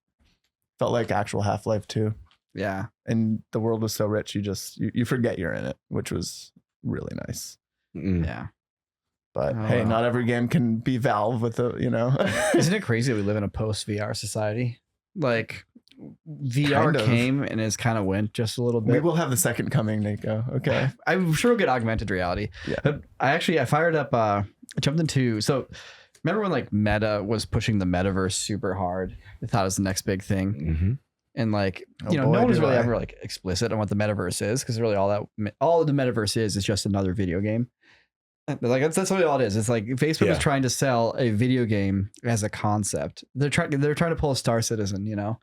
Felt like actual Half-Life 2. yeah. And the world was so rich, you forget you're in it, which was really nice. Yeah. But hey, not every game can be Valve with a, Isn't it crazy that we live in a post VR society? Like VR came and it's kind of went just a little bit. We will have the second coming, Nico. Okay. I'm sure we'll get augmented reality. Yeah. But I fired up, I jumped into, so remember when like Meta was pushing the metaverse super hard? They thought it was the next big thing. Mm-hmm. And like, no one was really ever like explicit on what the metaverse is, because really all the metaverse is just another video game. Like that's really all it is. It's like Facebook is trying to sell a video game as a concept. They're trying to pull a Star Citizen, Yeah.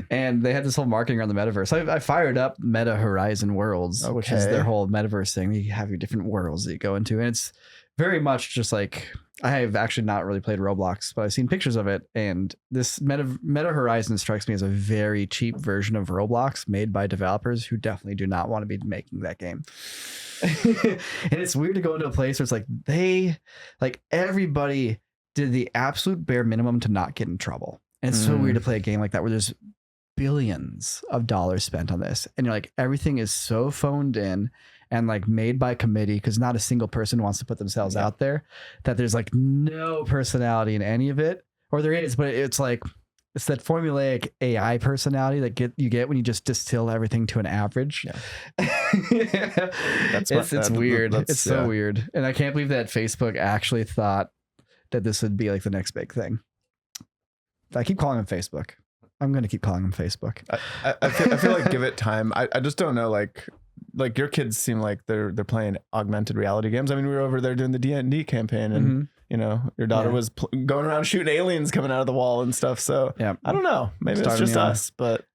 And they had this whole marketing around the metaverse. I fired up Meta Horizon Worlds, which is their whole metaverse thing. You have your different worlds that you go into, and it's very much just like, I have actually not really played Roblox, but I've seen pictures of it, and this Meta Horizon strikes me as a very cheap version of Roblox made by developers who definitely do not want to be making that game. And it's weird to go into a place where it's like everybody did the absolute bare minimum to not get in trouble. And it's so weird to play a game like that where there's billions of dollars spent on this, and you're like, everything is so phoned in and like made by committee, because not a single person wants to put themselves out there, that there's like no personality in any of it. Or there is, but it's like, it's that formulaic AI personality that you get when you just distill everything to an average. Yeah. It's weird. It's so weird. And I can't believe that Facebook actually thought that this would be like the next big thing. I keep calling him Facebook. I'm going to keep calling him Facebook. I feel like give it time. I just don't know. Like your kids seem like they're playing augmented reality games. I mean, we were over there doing the D&D campaign, and your daughter was going around shooting aliens coming out of the wall and stuff. So I don't know. Maybe it's just us, but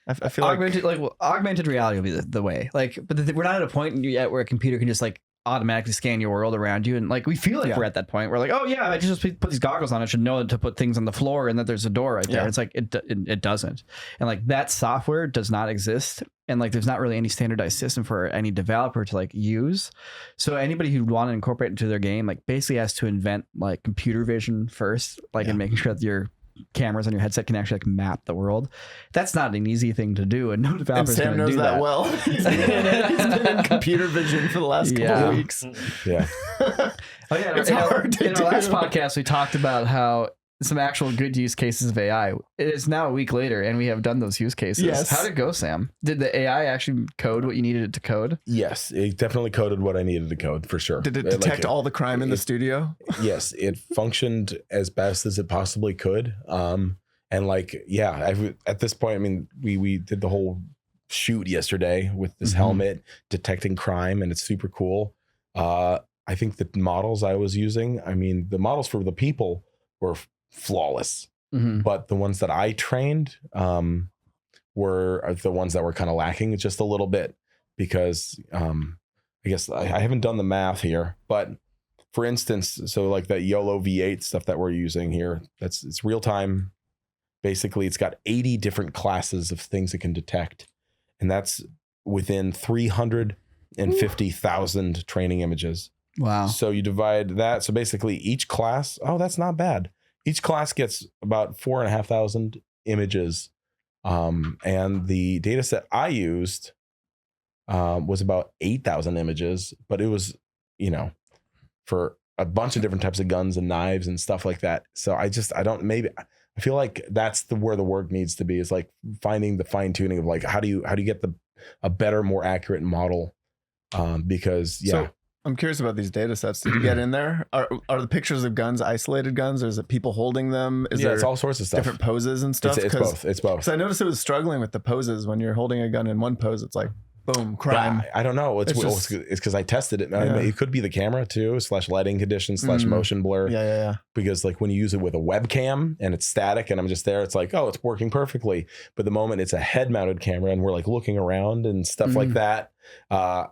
I feel augmented reality will be the way. Like, but we're not at a point yet where a computer can just like automatically scan your world around you, and like we feel like we're at that point. We're like, oh yeah, I just put these goggles on. I should know to put things on the floor and that there's a door right there. It's like it doesn't, and like that software does not exist, and like there's not really any standardized system for any developer to like use. So anybody who want to incorporate into their game like basically has to invent like computer vision first, like in making sure that your cameras on your headset can actually like map the world. That's not an easy thing to do, and no developer Sam knows that well. He's been in computer vision for the last couple of weeks. Yeah. It's hard to in our last podcast, we talked about how some actual good use cases of AI. It is now a week later, and we have done those use cases. Yes. How did it go, Sam? Did the AI actually code what you needed it to code? Yes, it definitely coded what I needed to code, for sure. Did it detect all the crime in the studio? Yes, it functioned as best as it possibly could. And like, at this point, I mean, we did the whole shoot yesterday with this helmet detecting crime, and it's super cool. I think the models I was using, I mean, the models for the people were flawless, but the ones that I trained were the ones that were kind of lacking just a little bit, because I guess I haven't done the math here, but for instance, so like that YOLO V8 stuff that we're using here, it's real time. Basically, it's got 80 different classes of things it can detect, and that's within 350,000 training images. Wow. So you divide that. So basically each class, that's not bad. Each class gets about 4,500 images. And the data set I used was about 8,000 images, but it was, for a bunch of different types of guns and knives and stuff like that. So I feel like that's where the work needs to be, is like finding the fine tuning of like, how do you get a better, more accurate model? Because So I'm curious about these data sets. Did you get in there? Are the pictures of guns isolated guns, or is it people holding them? It's all sorts of stuff. Different poses and stuff? It's both. Because I noticed it was struggling with the poses. When you're holding a gun in one pose, it's like, boom, crime. I don't know. It's because I tested it. It could be the camera too, / lighting conditions, / motion blur. Yeah. Because like when you use it with a webcam and it's static and I'm just there, it's like, it's working perfectly. But the moment it's a head mounted camera and we're like looking around and stuff like that, I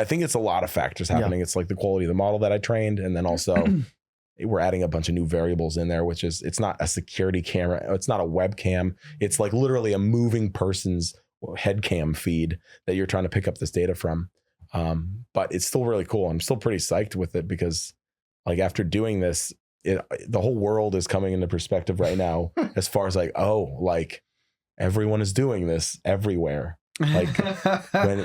think it's a lot of factors happening. It's like the quality of the model that I trained. And then also we're adding a bunch of new variables in there, which is, it's not a security camera. It's not a webcam. It's like literally a moving person's head cam feed that you're trying to pick up this data from. But it's still really cool. I'm still pretty psyched with it, because like after doing this, the whole world is coming into perspective right now as far as like, like everyone is doing this everywhere. Like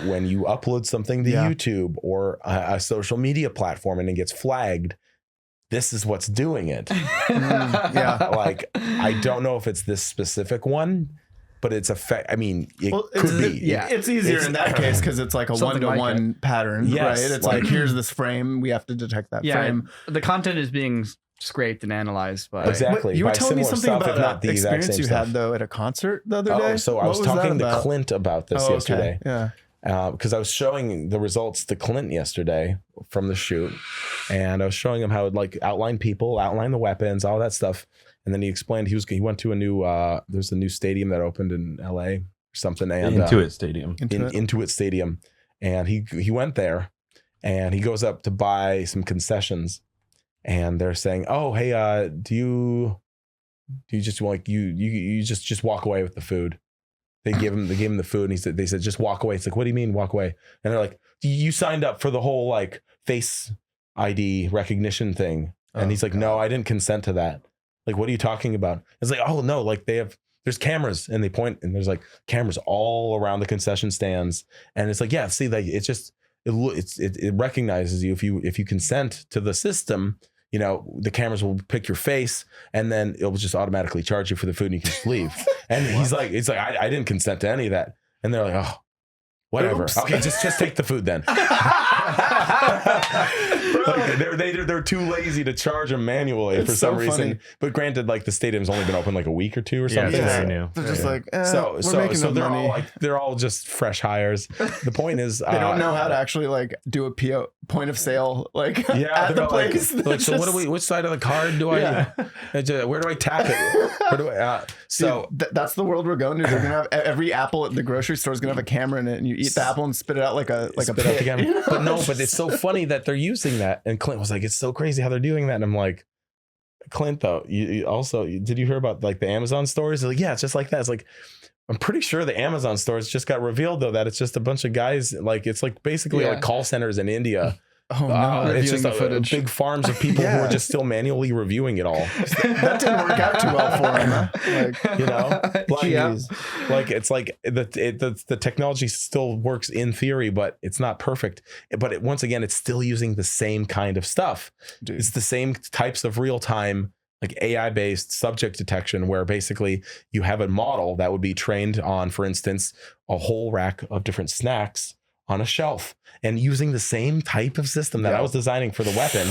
when you upload something to YouTube or a social media platform and it gets flagged, this is what's doing it. Like, I don't know if it's this specific one, but it's I mean, it could be. It's easier in that case because it's like a one-to-one pattern, right? It's like, here's this frame. We have to detect that frame. The content is being scraped and analyzed by exactly. You were telling me something stuff, about the experience you had though at a concert the other day. So I was talking to Clint about this yesterday. Yeah. Because I was showing the results to Clint yesterday from the shoot, and I was showing him how it like outline people, outline the weapons, all that stuff, and then he explained he went to a new there's a new stadium that opened in LA or something, and Intuit Stadium, Intuit Stadium, and he went there, and he goes up to buy some concessions, and they're saying, oh hey, do you just like you just walk away with the food. They gave him the food, and they said, just walk away. It's like, what do you mean walk away? And they're like, you signed up for the whole like face ID recognition thing. And he's like, no, I didn't consent to that. Like, what are you talking about? It's like, oh no, like there's cameras, and they point, and there's like cameras all around the concession stands. And it's like, yeah, see, like it's just, it recognizes you if you consent to the system. You know, the cameras will pick your face, and then it'll just automatically charge you for the food, and you can just leave. And he's like, it's like, I didn't consent to any of that. And they're like, oh, whatever. Oops. Okay, just take the food then. Like, they're too lazy to charge them manually for some reason. But granted, like the stadium's only been open like a week or two or something. Yeah, new. They're just like, so they're all just fresh hires. The point is, they don't know how to actually like do a point of sale like at the place. Like, so which side of the card do I? Where do I tap it? Where do I? That's the world we're going to. They're gonna have every apple at the grocery store is gonna have a camera in it, and you eat the apple and spit it out like a pit. You know? But no, but it's so funny that they're using that. And Clint was like, it's so crazy how they're doing that. And I'm like, Clint, though, you also, did you hear about like the Amazon stores? Like, yeah, it's just like that. It's like, I'm pretty sure the Amazon stores just got revealed though that it's just a bunch of guys, like it's like basically like call centers in India. Oh no! It's just big farms of people who are just still manually reviewing it all. That didn't work out too well for him. Huh? Like, you know, like it's like the technology still works in theory, but it's not perfect. But once again, it's still using the same kind of stuff. Dude. It's the same types of real time, like AI based subject detection, where basically you have a model that would be trained on, for instance, a whole rack of different snacks on a shelf, and using the same type of system that I was designing for the weapon.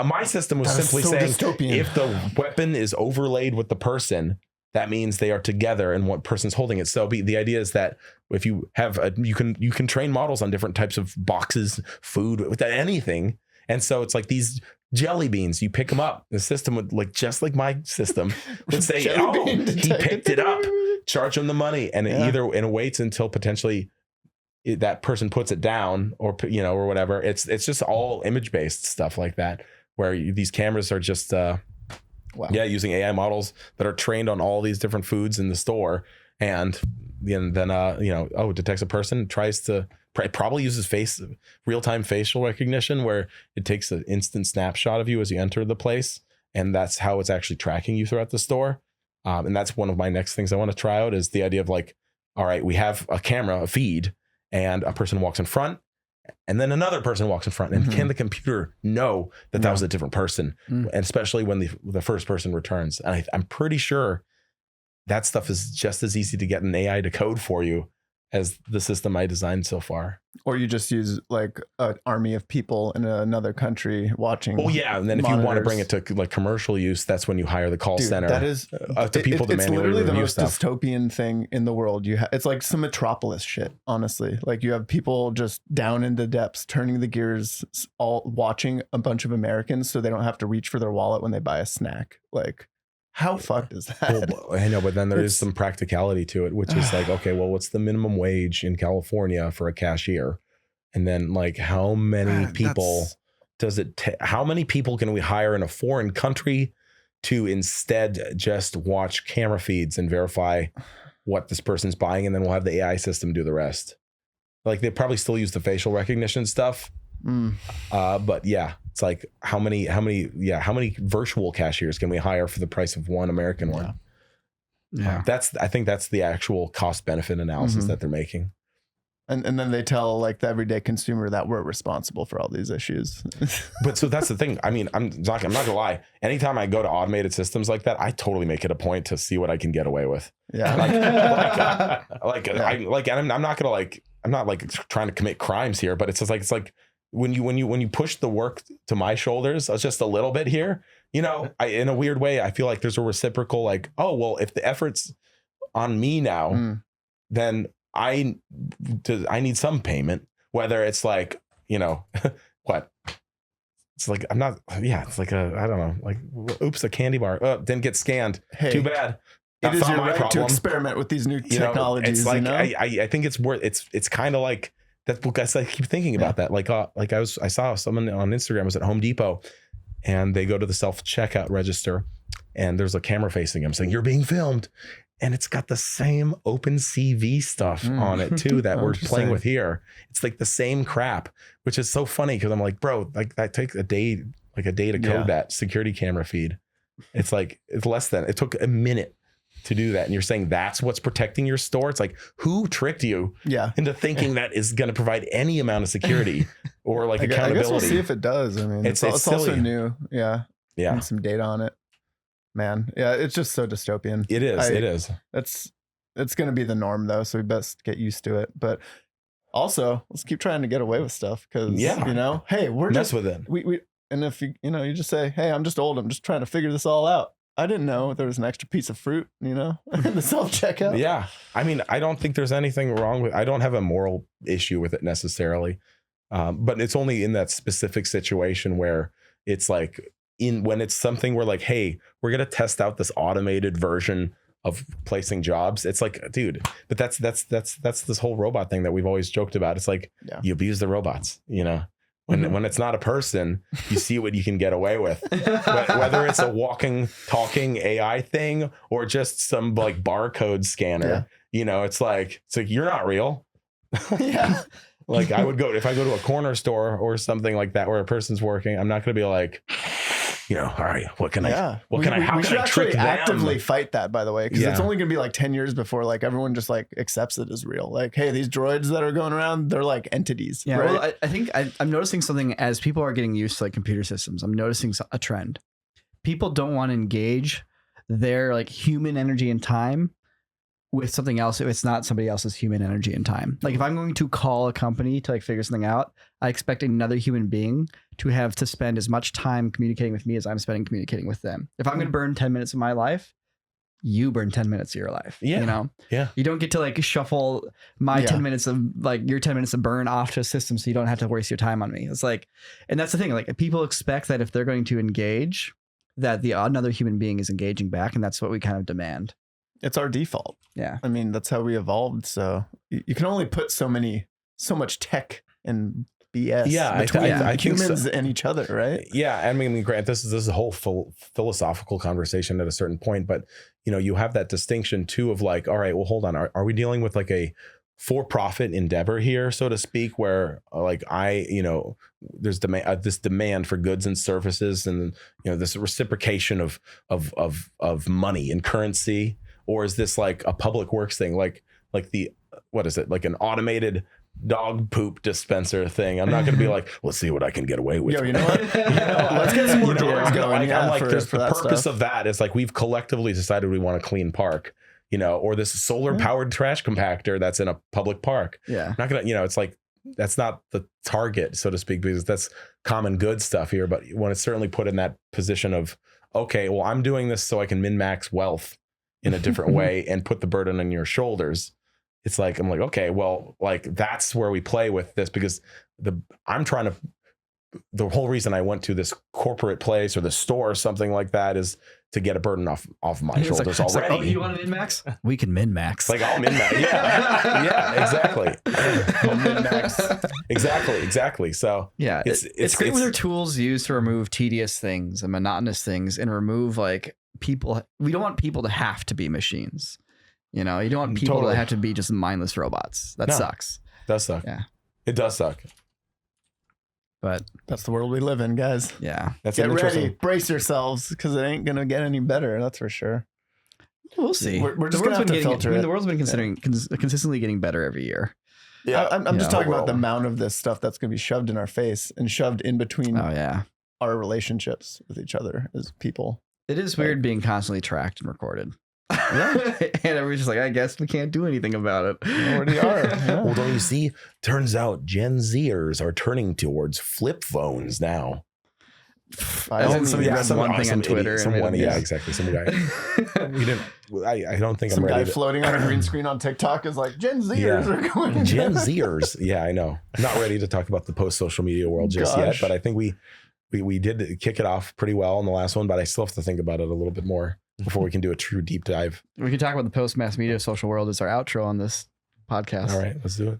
My system was simply saying, dystopian. If the weapon is overlaid with the person, that means they are together and one person's holding it. So the idea is that if you have you can train models on different types of boxes, food, with anything. And so it's like these jelly beans, you pick them up. The system would, like, just like my system, would say, oh, he picked it up, charge him the money. And it waits until potentially that person puts it down, or, you know, or whatever. It's just all image based stuff like that, where these cameras are just using AI models that are trained on all these different foods in the store, and then detects a person, tries to probably uses real-time facial recognition, where it takes an instant snapshot of you as you enter the place, and that's how it's actually tracking you throughout the store. And that's one of my next things I want to try out, is the idea of like, all right, we have a camera, a feed, and a person walks in front, and then another person walks in front, and can the computer know that was a different person? And especially when the first person returns. And I'm pretty sure that stuff is just as easy to get an AI to code for you as the system I designed so far. Or you just use like an army of people in another country watching. Oh yeah, and then if you want to bring it to like commercial use, that's when you hire the call center. That is to people to manually review stuff. It's literally the most dystopian thing in the world. It's like some Metropolis shit, honestly. Like, you have people just down in the depths turning the gears, all watching a bunch of Americans so they don't have to reach for their wallet when they buy a snack. Like, how fucked is that? Well, I know, but then there is some practicality to it, which is like, okay, well, what's the minimum wage in California for a cashier? And then, like, how many people how many people can we hire in a foreign country to instead just watch camera feeds and verify what this person's buying, and then we'll have the AI system do the rest? Like, they probably still use the facial recognition stuff. But yeah, it's like, how many virtual cashiers can we hire for the price of one American one? I think that's the actual cost benefit analysis that they're making. And then they tell like the everyday consumer that we're responsible for all these issues. But so that's the thing. I mean, I'm not gonna lie. Anytime I go to automated systems like that, I totally make it a point to see what I can get away with. Yeah. And I'm not gonna like, I'm not like trying to commit crimes here, but it's just like, it's like when you push the work to my shoulders just a little bit here, you know, in a weird way, I feel like there's a reciprocal, like, oh, well, if the effort's on me now, then I need some payment, whether it's like, you know, what? It's like, I'm not, yeah, it's like I don't know, like, oops, a candy bar. Oh, didn't get scanned. Hey, too bad. It is your right to experiment with these new technologies. It's like, you know? I think it's worth, it's kind of like that book. I keep thinking about that. Like I saw someone on Instagram was at Home Depot and they go to the self-checkout register and there's a camera facing him saying, "You're being filmed." And it's got the same OpenCV stuff on it too that we're playing with here. It's like the same crap, which is so funny because I'm like, bro, like that takes a day to code that security camera feed. It's like, it took a minute to do that. And you're saying that's what's protecting your store? It's like, who tricked you into thinking that is going to provide any amount of security or like accountability? I guess we'll see if it does. I mean, it's also new. Yeah. And some data on it. Man, yeah, it's just so dystopian. It is. It's going to be the norm though, so we best get used to it. But also, let's keep trying to get away with stuff because you know, hey, we're mess just with it. We and if you you just say, hey, I'm just old, I'm just trying to figure this all out. I didn't know there was an extra piece of fruit, you know, in the self-checkout. Yeah, I mean, I don't think there's anything wrong with. I don't have a moral issue with it necessarily, but it's only in that specific situation where it's like. When it's something where like, hey, we're gonna test out this automated version of placing jobs. It's like, dude, but that's this whole robot thing that we've always joked about. It's like you abuse the robots, you know. When it's not a person, you see what you can get away with. Whether it's a walking, talking AI thing or just some like barcode scanner, you know, it's like you're not real. Like I would go if I go to a corner store or something like that where a person's working. I'm not gonna be like, you know, all right, what can I, how we can should I actually trick them? actively fight that, by the way, because it's only going to be like 10 years before like everyone just like accepts it as real. Like, hey, these droids that are going around, they're like entities. Yeah. Right? Well, I think I'm noticing something as people are getting used to like computer systems. I'm noticing a trend. People don't want to engage their like human energy and time with something else if it's not somebody else's human energy and time. Like if I'm going to call a company to like figure something out, I expect another human being to have to spend as much time communicating with me as I'm spending communicating with them. If I'm going to burn 10 minutes of my life, you burn 10 minutes of your life. Yeah. You know? Yeah. You don't get to like shuffle my 10 minutes of like your 10 minutes of burn off to a system so you don't have to waste your time on me. It's like, and that's the thing. Like people expect that if they're going to engage, that another human being is engaging back. And that's what we kind of demand. It's our default. Yeah. I mean, that's how we evolved. So you can only put so much tech and BS between humans and each other, right? Yeah. I mean, Grant, this is a whole philosophical conversation at a certain point, but you know, you have that distinction too of like, all right, well, hold on. Are we dealing with like a for-profit endeavor here, so to speak, where like there's this demand for goods and services and, you know, this reciprocation of money and currency? Or is this like a public works thing? Like what is it? Like an automated dog poop dispenser thing. I'm not going to be like, let's see what I can get away with. Yo, you know what? Let's get some more droids going. I'm like, there's the purpose of that is like, we've collectively decided we want a clean park, you know, or this solar powered trash compactor that's in a public park. Yeah. Not going to, you know, it's like, that's not the target, so to speak, because that's common good stuff here. But when it's certainly put in that position of, okay, well, I'm doing this so I can min-max wealth in a different way and put the burden on your shoulders. It's like, I'm like, okay, well, like that's where we play with this because the whole reason I went to this corporate place or the store or something like that is to get a burden off my shoulders already. Like, oh, you want to min-max? We can min-max. Like I'll min-max. Yeah, exactly. I'll min-max. Exactly. So yeah, it's great when there are tools used to remove tedious things and monotonous things and remove like people. We don't want people to have to be machines. You know, you don't want people to have to be just mindless robots. That sucks. It does suck. Yeah. It does suck. But that's the world we live in, guys. Yeah. Get ready. Brace yourselves because it ain't going to get any better. That's for sure. We'll see. We're just going to have to filter it. The world's been consistently getting better every year. Yeah, I'm just talking about the amount of this stuff that's going to be shoved in our face and shoved in between our relationships with each other as people. It is weird being constantly tracked and recorded. Yeah. And everybody's just like, I guess we can't do anything about it. We already are. Yeah. Well, don't you see? Turns out Gen Zers are turning towards flip phones now. Somebody read one thing on Twitter. Exactly. Some guy. I don't think some I'm guy ready. Floating on a green screen on TikTok is like, Gen Zers are going. Gen Zers. Yeah, I know. I'm not ready to talk about the post-social media world just yet, but I think we did kick it off pretty well in the last one, but I still have to think about it a little bit more before we can do a true deep dive. We can talk about the post-mass media social world as our outro on this podcast. All right, let's do it.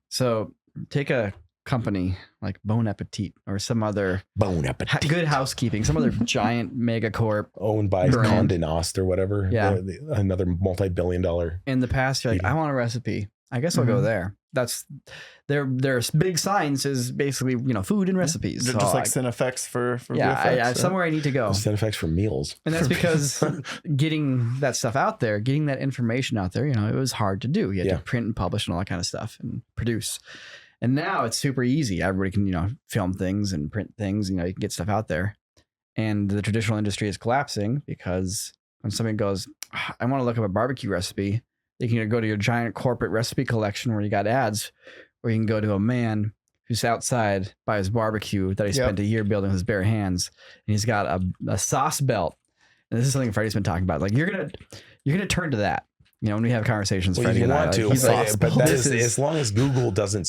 So take a company like Bon Appetit or some other Good Housekeeping, some other giant megacorp owned by Condé Nast or whatever. Yeah. Another multi-billion-dollar. In the past, you're like, I want a recipe. I guess I'll go there. That's their big signs is basically, food and recipes. They're just like CineFX for VFX, somewhere I need to go. CineFX for meals. And that's because getting that stuff out there, getting that information out there, it was hard to do. You had to print and publish and all that kind of stuff and produce. And now it's super easy. Everybody can, film things and print things, you can get stuff out there. And the traditional industry is collapsing because when somebody goes, I want to look up a barbecue recipe, you can go to your giant corporate recipe collection where you got ads, or you can go to a man who's outside by his barbecue that he spent a year building with his bare hands. And he's got a sauce belt. And this is something Freddie's been talking about. Like you're gonna turn to that. When we have conversations, Freddie and I, but that is as long as Google doesn't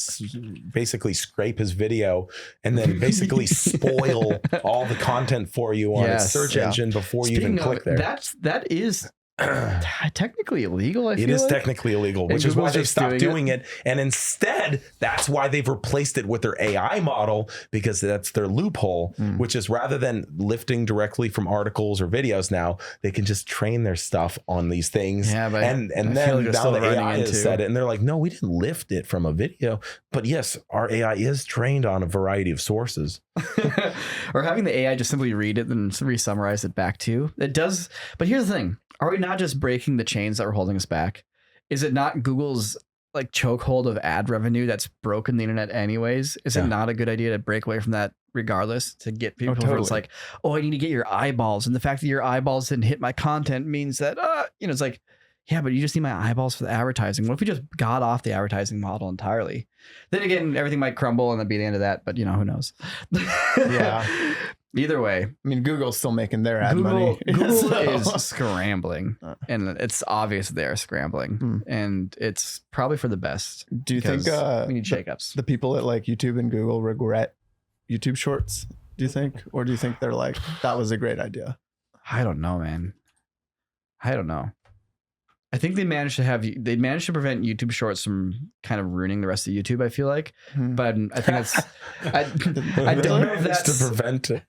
basically scrape his video and then basically spoil all the content for you on its search engine before you even click there. That is technically illegal. It is technically illegal, which is why they stopped doing it. And instead, that's why they've replaced it with their AI model, because that's their loophole, which is rather than lifting directly from articles or videos, now they can just train their stuff on these things. Yeah, but and then now the AI has said it, and they're like, no, we didn't lift it from a video. But yes, our AI is trained on a variety of sources. Or having the AI just simply read it and re-summarize it back to you. It does. But here's the thing. Are we not just breaking the chains that were holding us back? Is it not Google's chokehold of ad revenue that's broken the internet anyways? Is it not a good idea to break away from that regardless, to get people who are like, I need to get your eyeballs. And the fact that your eyeballs didn't hit my content means that, it's like, yeah, but you just need my eyeballs for the advertising. What if we just got off the advertising model entirely? Then again, everything might crumble and that'd be the end of that, but who knows? Yeah. Either way, I mean, Google's still making their ad money. Google is scrambling, and it's obvious they're scrambling, and it's probably for the best. Do you think we need shakeups? The people at YouTube and Google regret YouTube Shorts? Do you think, or do you think they're like, that was a great idea? I don't know, man. I don't know. I think they managed to prevent YouTube Shorts from kind of ruining the rest of YouTube, I feel like. But I think that's I don't know if that's to prevent it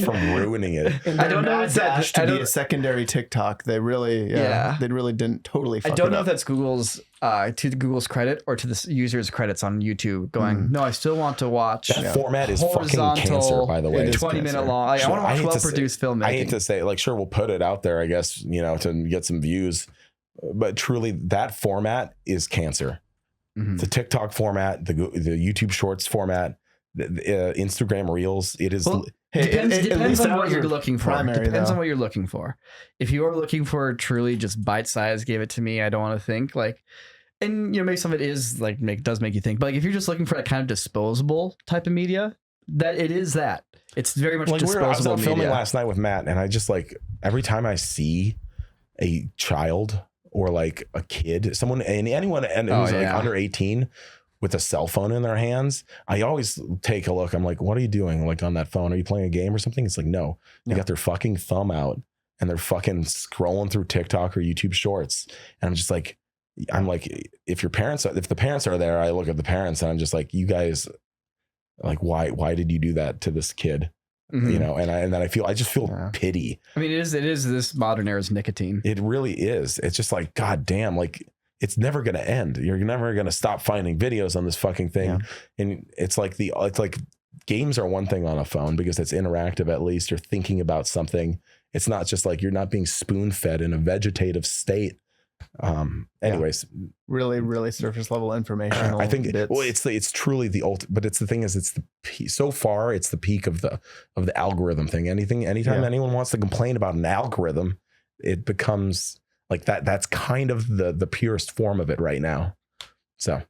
from ruining it. I don't know if that's to be a secondary TikTok. They really they really didn't totally fuck I don't know up. if that's Google's to Google's credit or to the users' credits on YouTube going, no, I still want to watch that format is fucking cancer, by the way. 20-minute long. I want to watch well-produced filmmaking. I hate to say, sure, we'll put it out there, I guess, to get some views. But truly, that format is cancer. The TikTok format, the YouTube Shorts format, the Instagram Reels. It is. Well, depends on what you're looking for. Depends on what you're looking for. If you are looking for truly just bite size, give it to me. I don't want to think and maybe some of it is does make you think. But if you're just looking for that kind of disposable type of media, that it is that. It's very much disposable. I was out media. filming last night with Matt, and I just every time I see a child or a kid, anyone who's under 18 with a cell phone in their hands, I always take a look. I'm like, what are you doing on that phone? Are you playing a game or something? It's no. They got their fucking thumb out and they're fucking scrolling through TikTok or YouTube Shorts. And I'm just if the parents are there, I look at the parents and I'm just you guys, why did you do that to this kid? And then I just feel pity. I mean, it is this modern era's nicotine. It really is. It's just God damn, it's never going to end. You're never going to stop finding videos on this fucking thing. Yeah. And it's games are one thing on a phone because it's interactive. At least you're thinking about something. It's not just you're not being spoon fed in a vegetative state Anyways, really surface level information. I think it's truly the ultimate, but it's the thing is it's so far it's the peak of the algorithm thing. Anytime anyone wants to complain about an algorithm, it becomes like that's kind of the purest form of it right now. So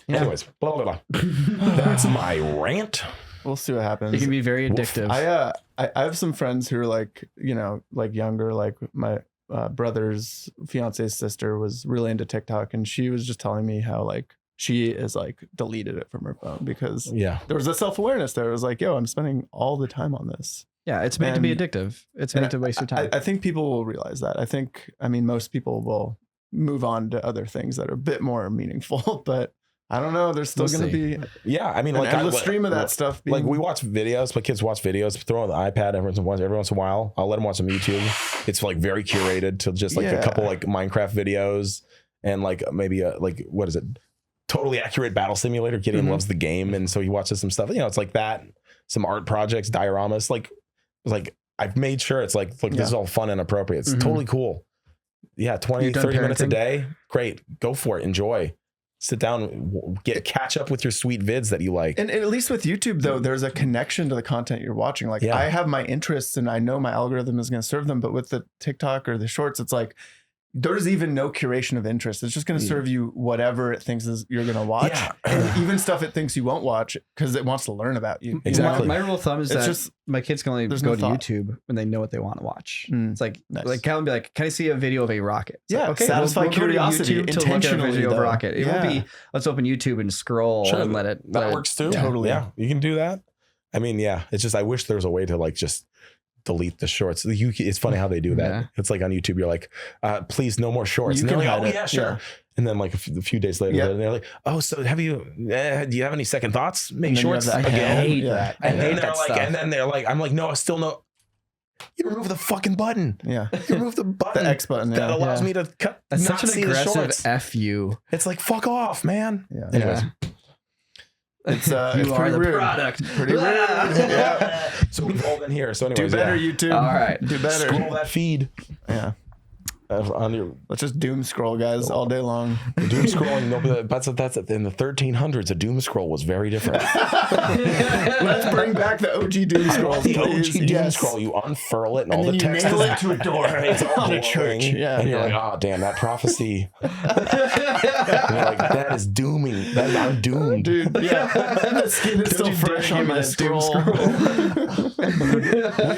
anyways, blah, blah, blah. That's my rant. We'll see what happens. It can be very addictive. I have some friends who are like, like younger, like my brother's fiance's sister was really into TikTok, and she was just telling me how like she is like deleted it from her phone because there was a self-awareness there. It was like, yo, I'm spending all the time on this. Yeah, it's made to be addictive. It's made to waste your time. I think people will realize that. I mean, most people will move on to other things that are a bit more meaningful, but I don't know. There's still going to be I mean, like endless stream of that stuff. Like we watch videos. My kids watch videos. Throw on the iPad every once in a while. I'll let them watch some YouTube. It's like very curated to just like a couple like Minecraft videos and like maybe like what is it? Totally accurate battle simulator. Gideon loves the game, and so he watches some stuff. It's like that. Some art projects, dioramas. Like I've made sure it's like, look, this is all fun and appropriate. It's totally cool. Yeah, 20, 30 minutes a day. Great. Go for it. Enjoy. Sit down, catch up with your sweet vids that you like. And at least with YouTube, though, there's a connection to the content you're watching. Like I have my interests and I know my algorithm is going to serve them. But with the TikTok or the shorts, it's like there's even no curation of interest. It's just going to serve you whatever it thinks you're going to watch. Yeah. And even stuff it thinks you won't watch because it wants to learn about you. Exactly. My rule of thumb is that my kids can only go to YouTube when they know what they want to watch. It's like Calvin be like, can I see a video of a rocket? It's like, okay, satisfy curiosity intentionally. To look at a video of a rocket. It won't be let's open YouTube and scroll and let it. That works too. Totally. Yeah, you can do that. I mean, it's just I wish there was a way to like just delete the shorts. It's funny how they do that. Yeah. It's like on YouTube, you're like, please, no more shorts. And they're like, oh yeah, sure. Yeah. And then like a few days later, they're like, oh, so do you have any second thoughts? Make shorts again. I hate that. I hate that stuff. And then they're like, I'm like, no, still no. You remove the fucking button. Yeah. You remove the button. The X button. That allows me to cut. That's such an aggressive F you. It's like, fuck off, man. Yeah. Anyways. It's pretty rude. Product. Pretty rude. Yeah. So we've all been here. So anyways, do better, YouTube. All right. Do better. Scroll that feed. Yeah. Let's just doom scroll, guys, all day long. The doom scrolling. That's in the 1300s. A doom scroll was very different. Let's bring back the OG doom scroll. The OG doom scroll. You unfurl it, and all the text nail it to a door. It's all in a church. Yeah. And you're like, oh damn, that prophecy. And you're like, that is dooming. I'm doomed, dude. Yeah. The skin is still fresh on my scroll. Wake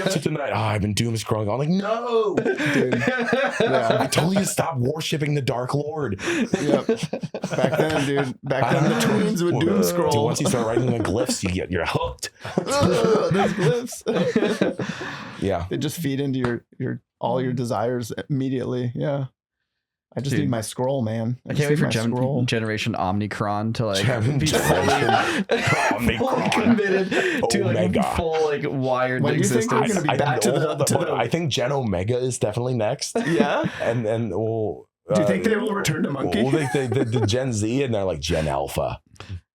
up to tonight. Oh, I've been doom scrolling. I'm like, no, dude. Yeah. I told you to stop worshipping the Dark Lord. Yep. Back then, dude. Back then, the twins would doom scroll. Dude, once you start writing the glyphs, you're hooked. Those glyphs. Yeah. They just feed into your all your desires immediately. Yeah. I just need my scroll, man. I can't wait for Generation Omnicron to like be fully committed to like full like wired existence. Think we're gonna be back to the I think Gen Omega is definitely next. Yeah, and we'll. Do you think they will return to Monkey? Well, the Gen Z and they're like Gen Alpha,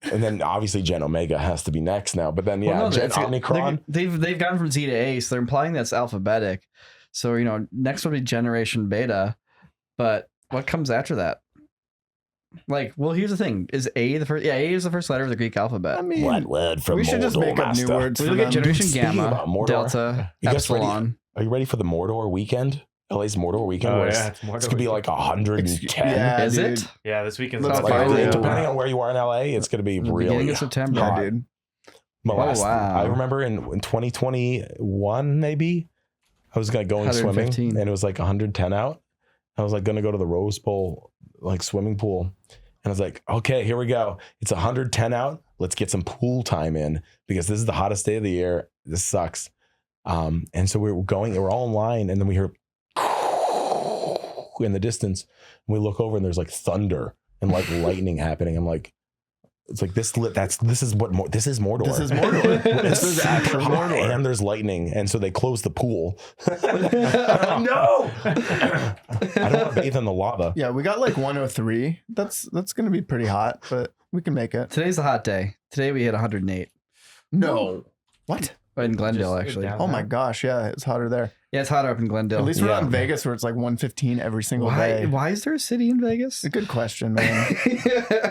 and then obviously Gen Omega has to be next now. But then Gen Omnicron. They've gone from Z to A, so they're implying that's alphabetic. So next would be Generation Beta, but what comes after that? Like, well, here's the thing: is A the first? Yeah, A is the first letter of the Greek alphabet. I mean, what word from we should just make up new words. We look at Generation Gamma, Delta, Epsilon. Are you ready for the Mordor weekend? LA's Mordor weekend. Oh, yeah, it's gonna be like 110. Yeah, is it? Yeah, this weekend's depending on where you are in LA, it's gonna be really beginning of September. Hot. Yeah, dude. Wow. I remember in 2021, maybe I was going swimming, and it was like 110 out. I was like going to go to the Rose Bowl like swimming pool, and I was like, okay, here we go. It's 110 out. Let's get some pool time in because this is the hottest day of the year. This sucks. And so we're all in line, and then we hear in the distance. And we look over, and there's like thunder and like lightning happening. I'm like, it's like this is Mordor. This is Mordor. This is Mordor. This is actual Mordor. And there's lightning, and so they close the pool. No, I don't want to bathe in the lava. Yeah, we got like 103. That's gonna be pretty hot, but we can make it. Today's a hot day. Today we hit 108. No, what? In Glendale, actually. Oh my gosh, yeah, it's hotter there. Yeah, it's hotter up in Glendale. At least we're not in Vegas where it's like 115 every single day. Why is there a city in Vegas? A good question, man.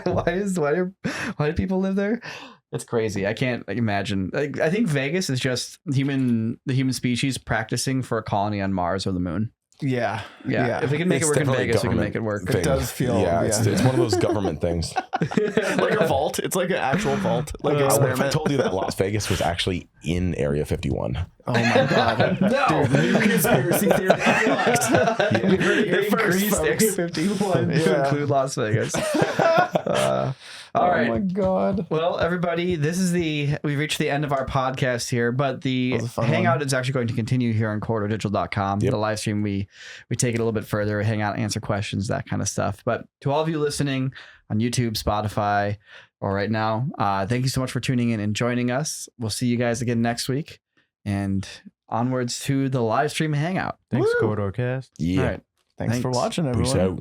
Why do people live there? It's crazy. I can't imagine. I think Vegas is just the human species practicing for a colony on Mars or the moon. Yeah. If we can make it work in Vegas, we can make it work. It does feel. It's one of those government things. Like a vault. It's like an actual vault. Like what if I told you that Las Vegas was actually in Area 51? Oh my god! No, dude, new conspiracy theory. They increased Area 51 to include Las Vegas. All right. Oh my god. Well, everybody, we've reached the end of our podcast here, but the hangout is actually going to continue here on corridordigital.com. The live stream, we take it a little bit further, hang out, answer questions, that kind of stuff. But to all of you listening on YouTube, Spotify, or right now, thank you so much for tuning in and joining us. We'll see you guys again next week, and onwards to the live stream hangout. Thanks, Corridor Cast. Yeah. All right. Thanks for watching, everyone. Peace out.